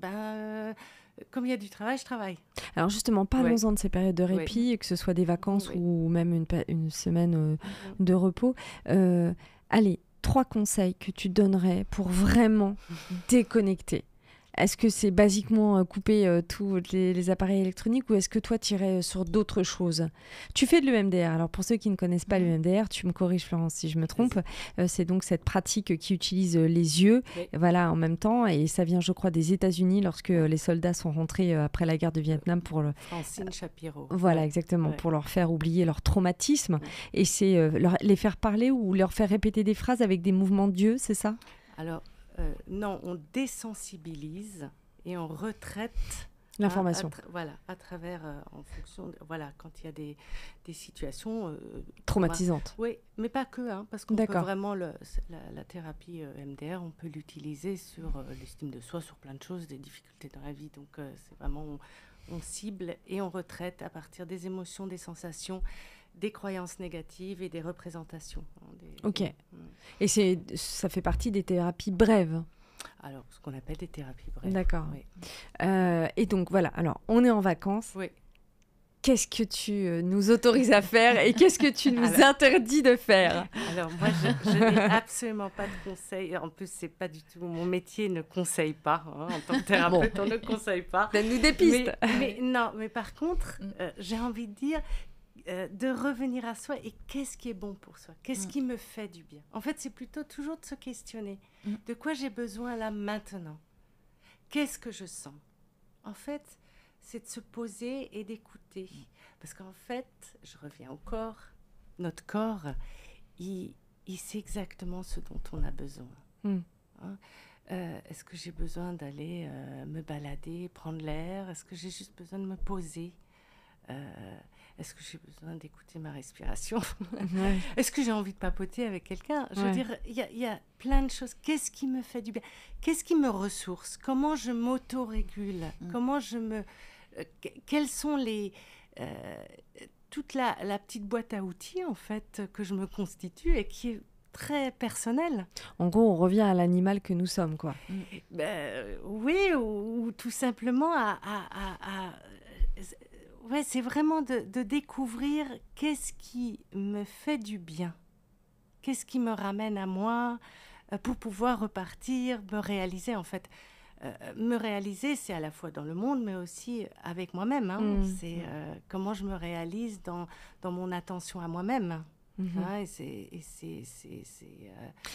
comme il y a du travail, je travaille.
Alors justement, parlons-en de ces périodes de répit, que ce soit des vacances ou même une semaine de repos. Allez, 3 conseils que tu donnerais pour vraiment déconnecter. Est-ce que c'est basiquement couper tous les appareils électroniques ou est-ce que toi, tu irais sur d'autres choses ? Tu fais de l'EMDR. Alors, pour ceux qui ne connaissent pas l'EMDR, tu me corriges, Florence, si je me trompe. C'est donc cette pratique qui utilise les yeux en même temps. Et ça vient, je crois, des États-Unis lorsque les soldats sont rentrés après la guerre de Vietnam pour
Francine Shapiro.
Voilà, exactement, pour leur faire oublier leur traumatisme. Et c'est les faire parler ou leur faire répéter des phrases avec des mouvements d'yeux, c'est ça ?
Alors, non, on désensibilise et on retraite
l'information.
À travers, en fonction, quand il y a des situations
traumatisantes.
Oui, mais pas que, parce qu'on peut vraiment, la thérapie MDR, on peut l'utiliser sur l'estime de soi, sur plein de choses, des difficultés dans la vie. Donc, c'est vraiment, on cible et on retraite à partir des émotions, des sensations, des croyances négatives et des représentations.
Ok. Et ça fait partie des thérapies brèves.
Alors, ce qu'on appelle des thérapies brèves.
D'accord.
Oui.
Et donc, voilà. Alors, on est en vacances.
Oui.
Qu'est-ce que tu nous autorises à faire et qu'est-ce que tu nous interdis de faire ?
Alors, moi, je n'ai absolument pas de conseils. En plus, c'est pas du tout... Mon métier ne conseille pas. En tant que thérapeute, on ne conseille pas.
Donne-nous des pistes.
Mais par contre, j'ai envie de dire... de revenir à soi et qu'est-ce qui est bon pour soi, qu'est-ce qui me fait du bien. En fait, c'est plutôt toujours de se questionner de quoi j'ai besoin là maintenant, qu'est-ce que je sens. En fait, c'est de se poser et d'écouter, parce qu'en fait, je reviens au corps, notre corps, il sait exactement ce dont on a besoin. Est-ce que j'ai besoin d'aller me balader, prendre l'air? Est-ce que j'ai juste besoin de me poser? Est-ce que j'ai besoin d'écouter ma respiration? Est-ce que j'ai envie de papoter avec quelqu'un? Je veux dire, il y a plein de choses. Qu'est-ce qui me fait du bien? Qu'est-ce qui me ressource? Comment je m'autorégule? Comment je me... quels sont les... toute la petite boîte à outils, en fait, que je me constitue et qui est très personnelle.
En gros, on revient à l'animal que nous sommes, quoi.
Oui, ou tout simplement ouais, c'est vraiment de découvrir qu'est-ce qui me fait du bien, qu'est-ce qui me ramène à moi pour pouvoir repartir, me réaliser en fait. Me réaliser, c'est à la fois dans le monde, mais aussi avec moi-même. C'est comment je me réalise dans mon attention à moi-même.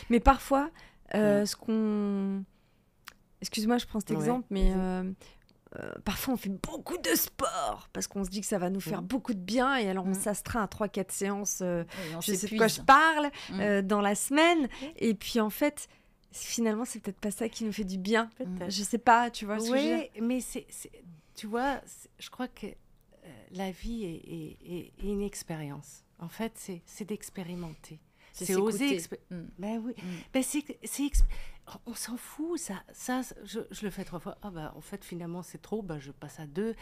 Mais parfois, ce qu'on... Excuse-moi, je prends cet exemple, mais... parfois on fait beaucoup de sport parce qu'on se dit que ça va nous faire beaucoup de bien et alors on s'astreint à 3-4 séances, je sais de quoi je parle, dans la semaine, et puis en fait finalement c'est peut-être pas ça qui nous fait du bien, je sais pas, tu vois ce que je veux dire.
Mais tu vois, je crois que la vie est une expérience, en fait c'est d'expérimenter, c'est oser on s'en fout, je le fais 3 fois. En fait, finalement, c'est trop, je passe à 2.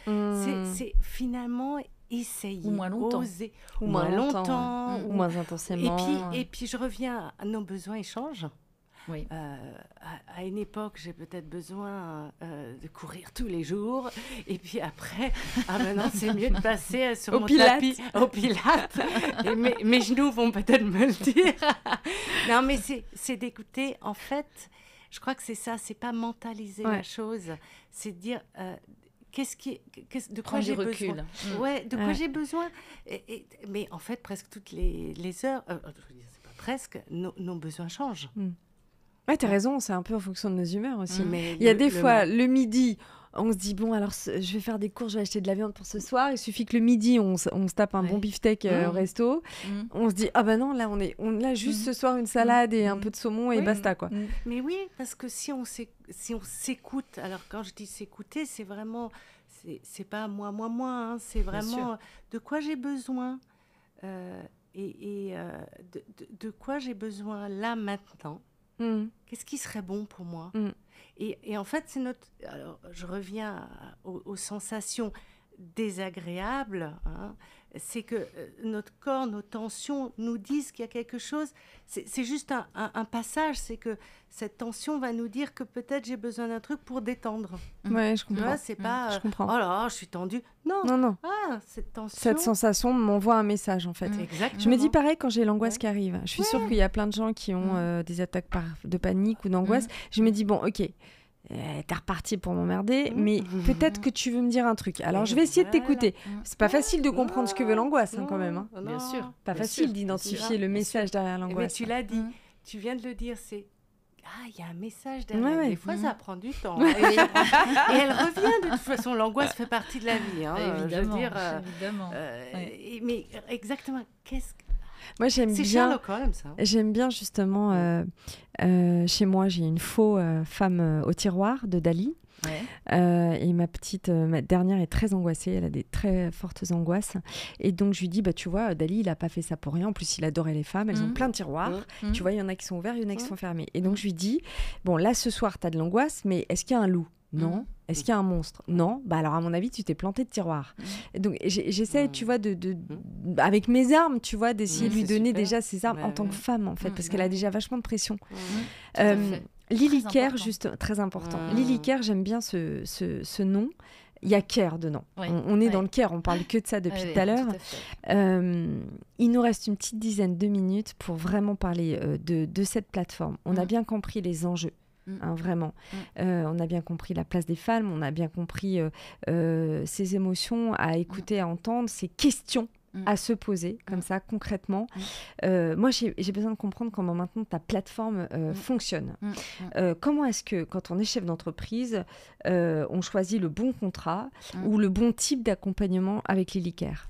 C'est finalement essayer,
ou moins longtemps.
Oser, ou moins longtemps,
ou moins intensément.
Et puis, je reviens à nos besoins et changent.
Oui.
À une époque, j'ai peut-être besoin de courir tous les jours. Et puis après, maintenant, c'est mieux de passer sur mon tapis au Pilates. Et mes genoux vont peut-être me le dire. Non, mais c'est d'écouter, en fait, Je crois que c'est ça, c'est pas mentaliser la chose, c'est dire de quoi j'ai besoin. Ouais, de quoi j'ai besoin. Mais en fait, presque toutes les heures, c'est pas presque, nos besoins changent.
Ouais, t'as raison, c'est un peu en fonction de nos humeurs aussi. Mais il y a des fois, le midi, on se dit, bon, alors je vais faire des courses, je vais acheter de la viande pour ce soir. Il suffit que le midi, on se tape un bon beefsteak au resto. On se dit, ah bah non, là, on a juste ce soir une salade et un peu de saumon et basta, quoi.
Mais oui, parce que si on s'écoute, alors quand je dis s'écouter, c'est vraiment, c'est pas moi, hein, c'est vraiment de quoi j'ai besoin de quoi j'ai besoin là, maintenant. Qu'est-ce qui serait bon pour moi et en fait, c'est alors, je reviens aux sensations désagréables, hein, c'est que notre corps, nos tensions nous disent qu'il y a quelque chose. C'est juste un passage, c'est que cette tension va nous dire que peut-être j'ai besoin d'un truc pour détendre.
Ouais, je comprends.
C'est pas,
je comprends.
oh là là, je suis tendue. Non. Cette tension.
Cette sensation m'envoie un message, en fait.
Exactement.
Je me dis pareil quand j'ai l'angoisse qui arrive. Je suis sûre qu'il y a plein de gens qui ont des attaques de panique ou d'angoisse. Je me dis, bon, ok, t'es reparti pour m'emmerder, mais peut-être que tu veux me dire un truc. Alors, je vais essayer de t'écouter. C'est pas facile de comprendre ce que veut l'angoisse, quand même. Hein.
Bien sûr.
Pas facile d'identifier le message derrière l'angoisse.
Mais tu l'as dit, tu viens de le dire, c'est... il y a un message derrière. Des fois, ça prend du temps. Et elle revient, de toute façon. L'angoisse fait partie de la vie. Hein,
évidemment.
Je veux dire,
évidemment.
Mais exactement,
moi, j'aime bien.
C'est Sherlock Holmes, ça.
J'aime bien, justement, chez moi, j'ai une faux femme au tiroir de Dali. Et ma dernière est très angoissée, elle a des très fortes angoisses, et donc je lui dis, bah tu vois, Dali il a pas fait ça pour rien, en plus il adorait les femmes, elles ont plein de tiroirs, tu vois, il y en a qui sont ouverts, il y en a qui sont fermés, et donc je lui dis, bon là ce soir t'as de l'angoisse, mais est-ce qu'il y a un loup? Non. Est-ce qu'il y a un monstre? Non. Bah alors à mon avis tu t'es planté de tiroir. Et donc j'essaie, tu vois, avec mes armes, tu vois, d'essayer de lui donner déjà ses armes en tant que femme, en fait, parce qu'elle a déjà vachement de pression. Lily Kerr, juste très important. Lily Kerr, j'aime bien ce nom. Il y a Kerr dedans. On est dans le Kerr, on parle que de ça depuis tout à l'heure. Il nous reste une petite dizaine de minutes pour vraiment parler de cette plateforme. On a bien compris les enjeux. Hein, vraiment. On a bien compris la place des femmes, on a bien compris ses émotions à écouter, à entendre, ses questions à se poser, comme ça, concrètement. Moi, j'ai besoin de comprendre comment maintenant ta plateforme fonctionne. Comment est-ce que, quand on est chef d'entreprise, on choisit le bon contrat ou le bon type d'accompagnement avec Lily Kerr?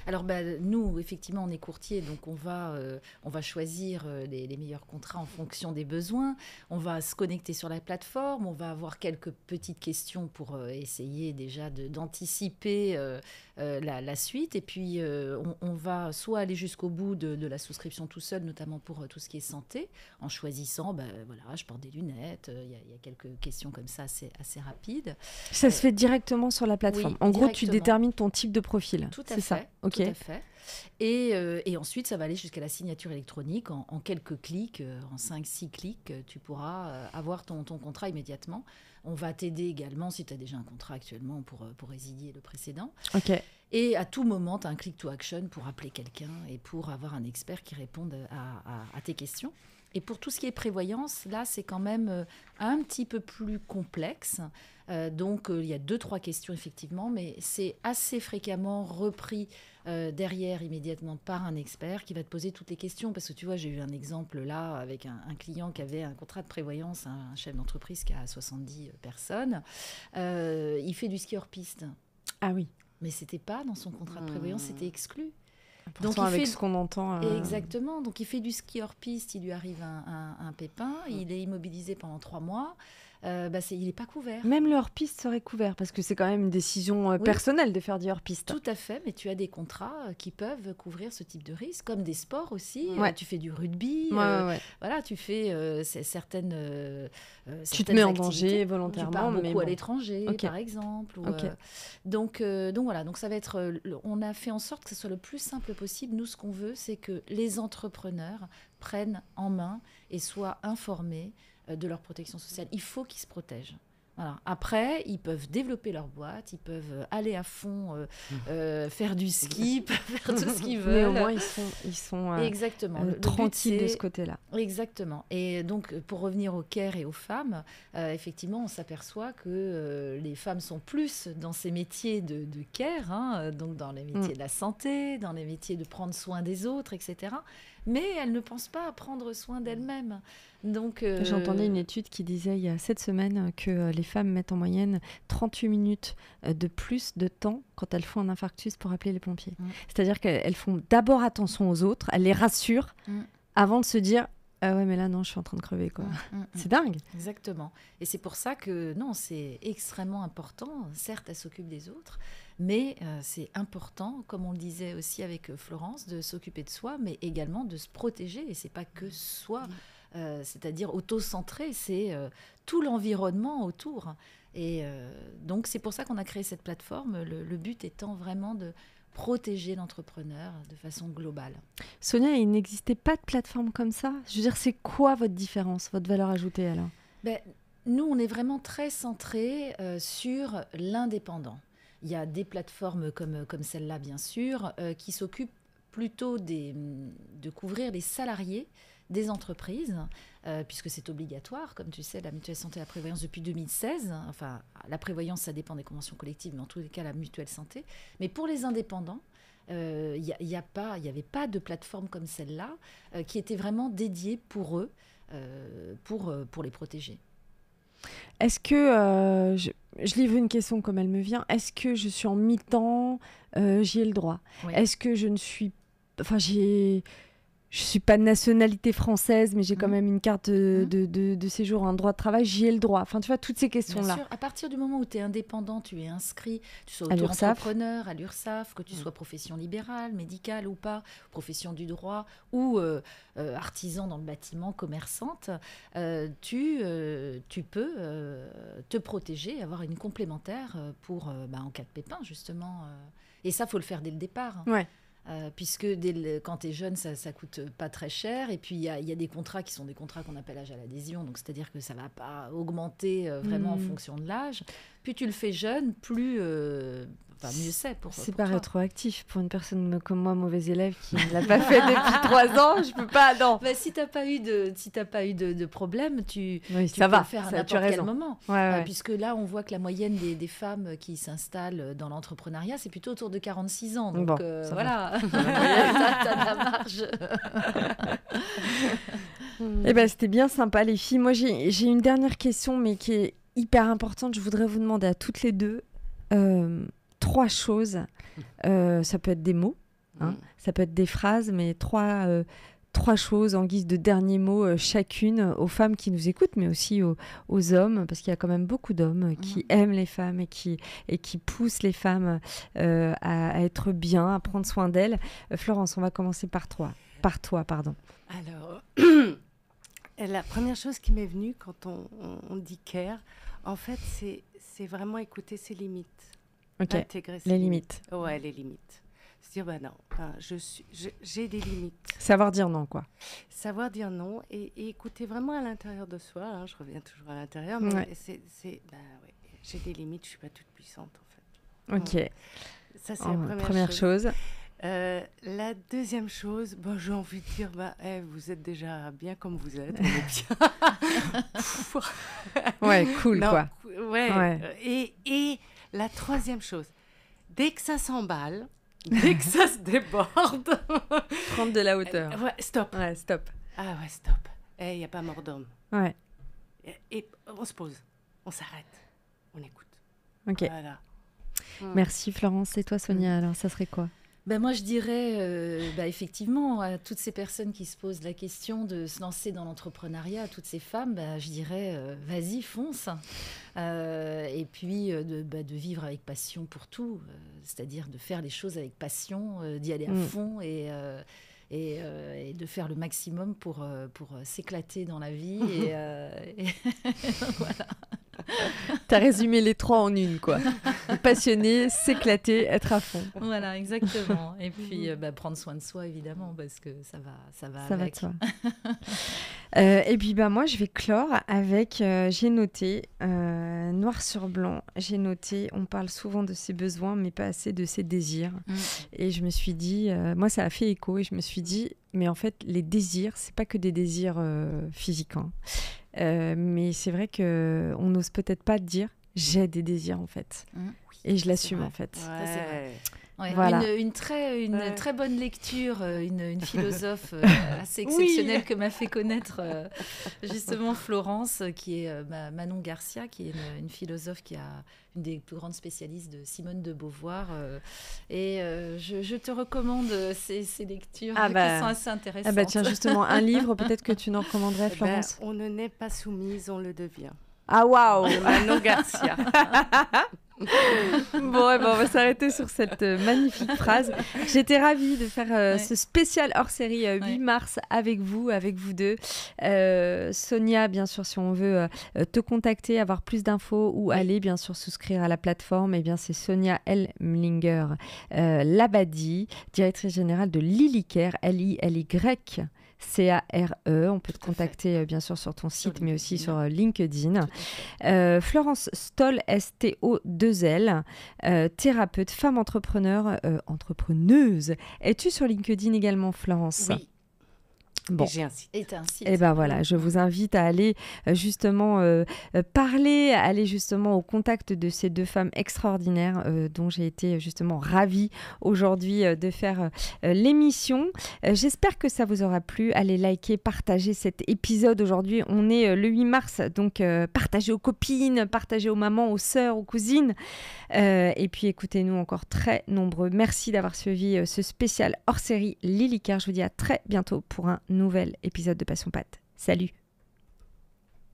Alors, nous, effectivement, on est courtier, donc on va choisir les meilleurs contrats en fonction des besoins. On va se connecter sur la plateforme, on va avoir quelques petites questions pour essayer déjà d'anticiper la suite. Et puis, on va soit aller jusqu'au bout de la souscription tout seul, notamment pour tout ce qui est santé, en choisissant, voilà, je porte des lunettes, il y a quelques questions comme ça assez rapides.
Ça se fait directement sur la plateforme. En gros, tu détermines ton type de profil.
Tout à fait.
Ça.
Tout à fait. Et ensuite, ça va aller jusqu'à la signature électronique. En quelques clics, en 5-6 clics, tu pourras avoir ton contrat immédiatement. On va t'aider également, si tu as déjà un contrat actuellement, pour résilier le précédent. Et à tout moment, tu as un click to action pour appeler quelqu'un et pour avoir un expert qui réponde à tes questions. Et pour tout ce qui est prévoyance, là, c'est quand même un petit peu plus complexe. Donc, il y a 2-3 questions, effectivement, mais c'est assez fréquemment repris derrière immédiatement par un expert qui va te poser toutes les questions. Parce que tu vois, j'ai eu un exemple là avec un client qui avait un contrat de prévoyance, un chef d'entreprise qui a 70 personnes. Il fait du ski hors-piste.
Ah oui.
Mais ce n'était pas dans son contrat de prévoyance, c'était exclu.
Donc, avec ce qu'on entend...
Exactement. Donc, il fait du ski hors-piste, il lui arrive un pépin, il est immobilisé pendant 3 mois. Il n'est pas couvert.
Même le hors-piste serait couvert, parce que c'est quand même une décision personnelle de faire du hors-piste.
Tout à fait, mais tu as des contrats qui peuvent couvrir ce type de risque, comme des sports aussi. Tu fais du rugby, voilà, tu fais certaines
tu te mets en danger volontairement.
Tu pars beaucoup à l'étranger, par exemple. Donc voilà, donc ça va être... on a fait en sorte que ce soit le plus simple possible. Nous, ce qu'on veut, c'est que les entrepreneurs prennent en main et soient informés de leur protection sociale. Il faut qu'ils se protègent. Voilà. Après, ils peuvent développer leur boîte, ils peuvent aller à fond, faire du ski, ils peuvent faire tout ce qu'ils veulent.
Mais au moins, ils sont
Exactement. Le
tranquilles
but,
de ce côté-là.
Exactement. Et donc, pour revenir au care et aux femmes, effectivement, on s'aperçoit que les femmes sont plus dans ces métiers de care, hein, donc dans les métiers de la santé, dans les métiers de prendre soin des autres, etc. Mais elles ne pensent pas à prendre soin d'elles-mêmes. Donc,
j'entendais une étude qui disait il y a 7 semaines que les femmes mettent en moyenne 38 minutes de plus de temps quand elles font un infarctus pour appeler les pompiers. C'est-à-dire qu'elles font d'abord attention aux autres, elles les rassurent avant de se dire ah ouais mais là non je suis en train de crever quoi. C'est dingue.
Exactement. Et c'est pour ça que non, c'est extrêmement important. Certes, elle s'occupe des autres, mais c'est important, comme on le disait aussi avec Florence, de s'occuper de soi, mais également de se protéger. Et c'est pas que soi, c'est-à-dire auto-centré, c'est tout l'environnement autour. Et donc c'est pour ça qu'on a créé cette plateforme. Le but étant vraiment de protéger l'entrepreneur de façon globale.
Sonia, il n'existait pas de plateforme comme ça? Je veux dire, c'est quoi votre différence, votre valeur ajoutée alors?
Nous, on est vraiment très centré sur l'indépendant. Il y a des plateformes comme celle-là, bien sûr, qui s'occupent plutôt de couvrir les salariés des entreprises, puisque c'est obligatoire. Comme tu sais, la mutuelle santé et la prévoyance depuis 2016, enfin, la prévoyance, ça dépend des conventions collectives, mais en tous les cas, la mutuelle santé. Mais pour les indépendants, il n'y avait pas de plateforme comme celle-là qui était vraiment dédiée pour eux, pour les protéger.
Est-ce que, je livre une question comme elle me vient, est-ce que je suis en mi-temps, j'y ai le droit? Oui. Est-ce que je ne suis... Enfin, je ne suis pas de nationalité française, mais j'ai quand même une carte de séjour, un droit de travail, j'y ai le droit. Enfin, tu vois, toutes ces questions-là.
Bien sûr, à partir du moment où tu es indépendant, tu es inscrit, tu sois auto-entrepreneur, à l'URSSAF, que tu sois profession libérale, médicale ou pas, profession du droit, ou artisan dans le bâtiment, commerçante, tu peux te protéger, avoir une complémentaire pour, en cas de pépin, justement. Et ça, il faut le faire dès le départ.
Ouais.
Puisque quand tu es jeune, ça coûte pas très cher. Et puis, il y a des contrats qui sont des contrats qu'on appelle âge à l'adhésion. Donc, c'est-à-dire que ça ne va pas augmenter vraiment en fonction de l'âge. Plus tu le fais jeune, plus mieux c'est pour
C'est
pour
pas
toi.
Rétroactif pour une personne comme moi, mauvais élève, qui ne l'a pas fait depuis 3 ans. Je peux pas, non.
Si tu n'as pas eu de problème, tu peux le faire à n'importe quel moment.
Ouais.
Puisque là, on voit que la moyenne des femmes qui s'installent dans l'entrepreneuriat, c'est plutôt autour de 46 ans. Donc voilà, tu as de la marge.
C'était bien sympa, les filles. Moi, j'ai une dernière question, mais qui est hyper importante. Je voudrais vous demander à toutes les deux 3 choses. Ça peut être des mots, hein, ça peut être des phrases, mais 3 choses en guise de dernier mot chacune aux femmes qui nous écoutent, mais aussi aux hommes, parce qu'il y a quand même beaucoup d'hommes qui aiment les femmes et qui poussent les femmes à être bien, à prendre soin d'elles. Florence, on va commencer par toi.
Alors, la première chose qui m'est venue quand on dit care, en fait, c'est vraiment écouter ses limites.
Ok,
intégrer ses
limites.
Ouais, les limites. Se dire, non, j'ai des limites.
Savoir dire non, quoi.
Savoir dire non et écouter vraiment à l'intérieur de soi. Hein, je reviens toujours à l'intérieur, mais j'ai des limites, je ne suis pas toute puissante, en fait.
Ok.
Ça, c'est la
première chose.
La deuxième chose, j'ai envie de dire, vous êtes déjà bien comme vous êtes, on est bien.
Ouais, cool, quoi.
Ouais. Et la troisième chose, dès que ça s'emballe, dès que ça se déborde...
Prendre de la hauteur.
Stop.
Ouais, stop.
Ah ouais, stop. Il n'y a pas mort d'homme.
Ouais.
Et on se pose, on s'arrête, on écoute.
Ok.
Voilà.
Merci Florence. Et toi Sonia, alors ça serait quoi?
Moi, je dirais, effectivement, à toutes ces personnes qui se posent la question de se lancer dans l'entrepreneuriat, à toutes ces femmes, je dirais, vas-y, fonce. Et puis, de vivre avec passion pour tout, c'est-à-dire de faire les choses avec passion, d'y aller à fond et de faire le maximum pour s'éclater dans la vie. Et voilà.
T'as résumé les 3 en une, quoi. Passionné, s'éclater, être à fond.
Voilà, exactement. Et puis, prendre soin de soi, évidemment, parce que ça va
Ça
avec.
va de soi. Et puis, moi, je vais clore avec, j'ai noté, noir sur blanc, j'ai noté, on parle souvent de ses besoins, mais pas assez de ses désirs. Et je me suis dit, moi, ça a fait écho, et je me suis dit, mais en fait, les désirs, c'est pas que des désirs physiques, hein. Mais c'est vrai qu'on n'ose peut-être pas dire j'ai des désirs en fait. Et je l'assume en fait.
Ça, c'est vrai. Ouais,
voilà.
Une très bonne lecture, une philosophe assez exceptionnelle que m'a fait connaître justement Florence, qui est Manon Garcia, qui est une philosophe qui a une des plus grandes spécialistes de Simone de Beauvoir. Et je te recommande ces lectures qui sont assez intéressantes.
Tiens, justement, un livre peut-être que tu nous recommanderais, Florence.
On ne naît pas soumise, on le devient.
Ah waouh,
Manon Garcia.
Bon, on va s'arrêter sur cette magnifique phrase. J'étais ravie de faire ce spécial hors-série 8 mars avec vous deux. Sonia, bien sûr, si on veut te contacter, avoir plus d'infos ou aller, bien sûr, souscrire à la plateforme, eh bien, c'est Sonia Elmlinger Labadie, directrice générale de Lilycare, Lilycare. On peut te contacter bien sûr sur ton site, mais aussi sur LinkedIn. Florence Stoll, STO2L, thérapeute, femme entrepreneur, entrepreneuse. Es-tu sur LinkedIn également, Florence ?
Oui.
Bon.
J'ai un site.
Et t'as un site.
Et voilà, je vous invite à aller justement aller justement au contact de ces 2 femmes extraordinaires dont j'ai été justement ravie aujourd'hui de faire l'émission. J'espère que ça vous aura plu. Allez liker, partager cet épisode aujourd'hui. On est le 8 mars, donc partagez aux copines, partagez aux mamans, aux sœurs, aux cousines. Et puis écoutez-nous encore très nombreux. Merci d'avoir suivi ce spécial hors-série Lilycare. Je vous dis à très bientôt pour un nouvel épisode de Passion Patte. Salut!